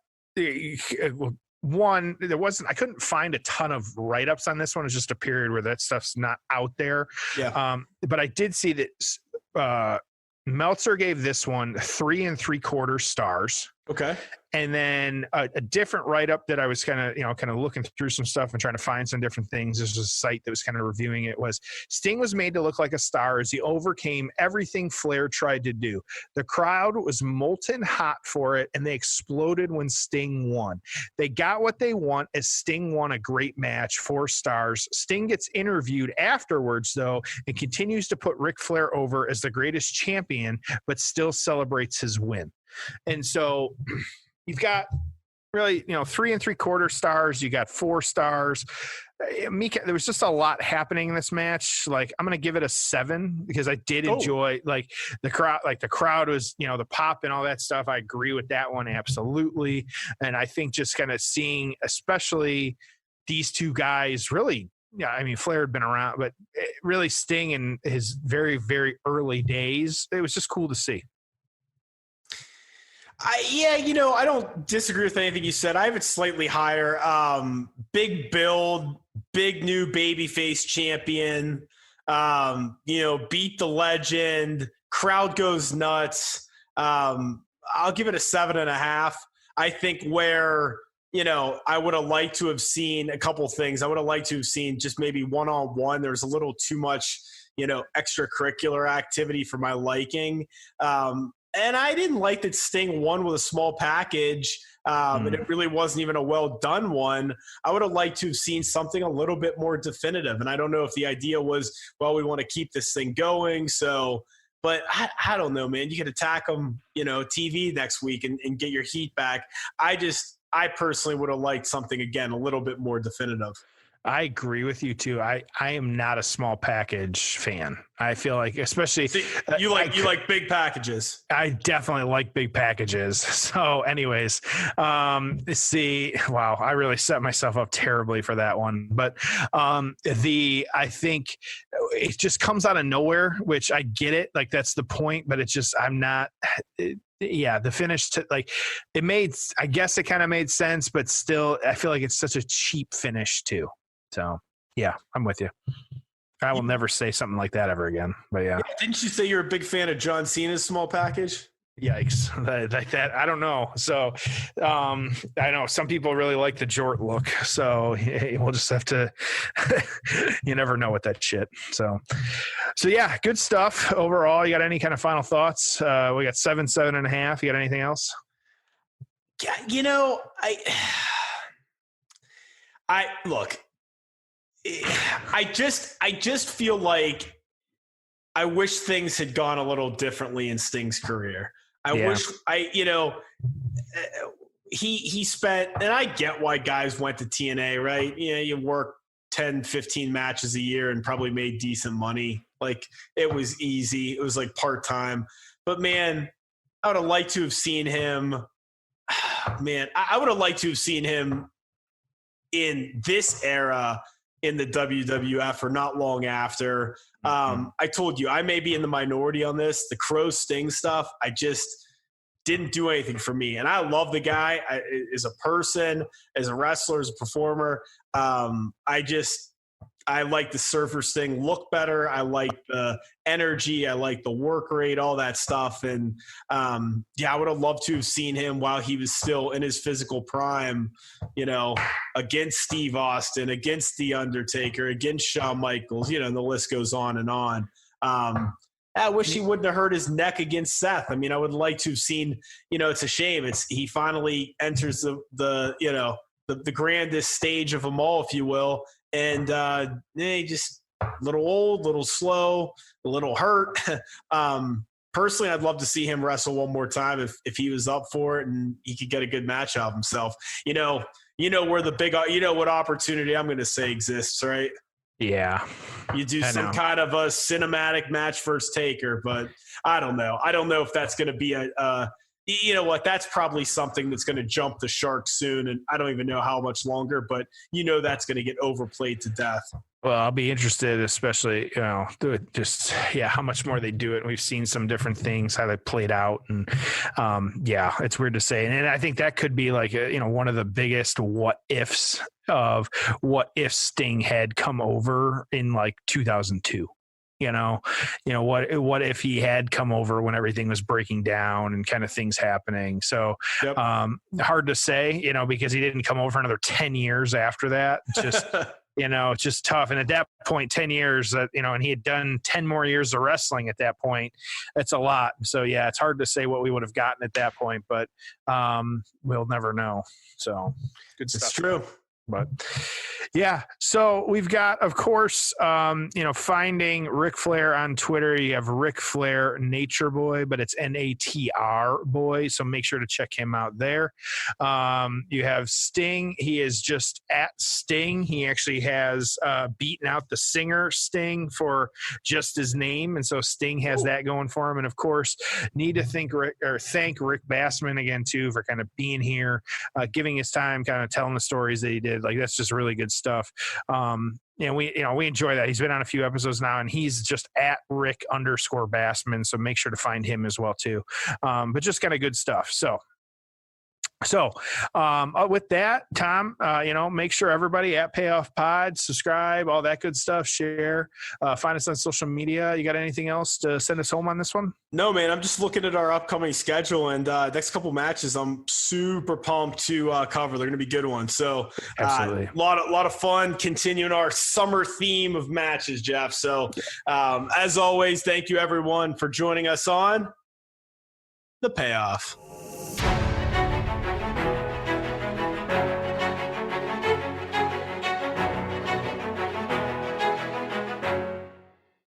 one, I couldn't find a ton of write-ups on this one. It's just a period where that stuff's not out there. Yeah. But I did see that Meltzer gave this one 3 3/4 stars. Okay. And then a different write-up that I was kind of looking through some stuff and trying to find some different things. This was a site that was kind of reviewing it. Was Sting was made to look like a star as he overcame everything Flair tried to do. The crowd was molten hot for it, and they exploded when Sting won. They got what they want as Sting won a great match, 4 stars. Sting gets interviewed afterwards, though, and continues to put Ric Flair over as the greatest champion, but still celebrates his win. And so you've got really, 3 3/4 stars. You got 4 stars. Mika, there was just a lot happening in this match. Like, I'm going to give it a 7 because I did enjoy the crowd. Like the crowd was, the pop and all that stuff. I agree with that one. Absolutely. And I think just kind of seeing, especially these two guys really, Flair had been around, but really Sting in his very, very early days, it was just cool to see. I don't disagree with anything you said. I have it slightly higher. Big build, big new babyface champion. Beat the legend. Crowd goes nuts. I'll give it a 7.5. I think where I would have liked to have seen a couple things. I would have liked to have seen just maybe one-on-one. There was a little too much, extracurricular activity for my liking. And I didn't like that Sting won with a small package, and it really wasn't even a well-done one. I would have liked to have seen something a little bit more definitive. And I don't know if the idea was, well, we want to keep this thing going. So, but I don't know, man. You could attack them, TV next week and get your heat back. I personally would have liked something, again, a little bit more definitive. I agree with you too. I am not a small package fan. I feel like, especially you like big packages. I definitely like big packages. So anyways, wow, I really set myself up terribly for that one. But I think it just comes out of nowhere, which I get it. Like that's the point, but it's just, the finish I guess it kind of made sense, but still I feel like it's such a cheap finish too. So, yeah, I'm with you. I will never say something like that ever again. But, yeah. Didn't you say you're a big fan of John Cena's small package? Yikes. Like that, I don't know. So, I know some people really like the Jort look. So, we'll just have to – you never know with that shit. So, yeah, good stuff overall. You got any kind of final thoughts? We got 7.5. You got anything else? Yeah, I just feel like I wish things had gone a little differently in Sting's career. He spent, and I get why guys went to TNA, right? You work 10, 15 matches a year and probably made decent money. Like it was easy. It was like part-time, but man, I would have liked to have seen him, I would have liked to have seen him in this era in the WWF or not long after. I told you, I may be in the minority on this. The Crow Sting stuff, I just didn't do anything for me. And I love the guy as a person, as a wrestler, as a performer. I like the Surfer Sting look better. I like the energy. I like the work rate, all that stuff. And I would have loved to have seen him while he was still in his physical prime, against Steve Austin, against The Undertaker, against Shawn Michaels, and the list goes on and on. I wish he wouldn't have hurt his neck against Seth. I mean, I would like to have seen, it's a shame. He finally enters the grandest stage of them all, if you will. And he just a little old, a little slow, a little hurt. Personally, I'd love to see him wrestle one more time if he was up for it and he could get a good match out of himself. Where the big, what opportunity I'm going to say exists, right? Yeah. You do some kind of a cinematic match first taker, but I don't know. I don't know if that's going to be that's probably something that's going to jump the shark soon. And I don't even know how much longer, but that's going to get overplayed to death. Well, I'll be interested, especially, how much more they do it. We've seen some different things, how they played out. And it's weird to say. And I think that could be like, one of the biggest what ifs of what if Sting had come over in like 2002. What if he had come over when everything was breaking down and kind of things happening? So yep. Hard to say, because he didn't come over another 10 years after that. Just, it's just tough. And at that point, 10 years, and he had done 10 more years of wrestling at that point. That's a lot. So yeah, it's hard to say what we would have gotten at that point, but we'll never know. So good stuff. It's true. But yeah, so we've got, of course, finding Ric Flair on Twitter. You have Ric Flair Nature Boy, but it's NATR Boy. So make sure to check him out there. You have Sting. He is just at Sting. He actually has beaten out the singer Sting for just his name. And so Sting has that going for him. And of course, need to thank Rick Bassman again, too, for kind of being here, giving his time, kind of telling the stories that he did. Like, that's just really good stuff. We enjoy that. He's been on a few episodes now, and he's just at Rick_Bassman. So make sure to find him as well too. But just kind of good stuff. So with that, Tom, make sure everybody at Payoff Pod, subscribe, all that good stuff, share, find us on social media. You got anything else to send us home on this one? No, man, I'm just looking at our upcoming schedule, and next couple matches I'm super pumped to cover. They're going to be good ones. So absolutely. A lot of fun continuing our summer theme of matches, Jeff. So as always, thank you everyone for joining us on The Payoff.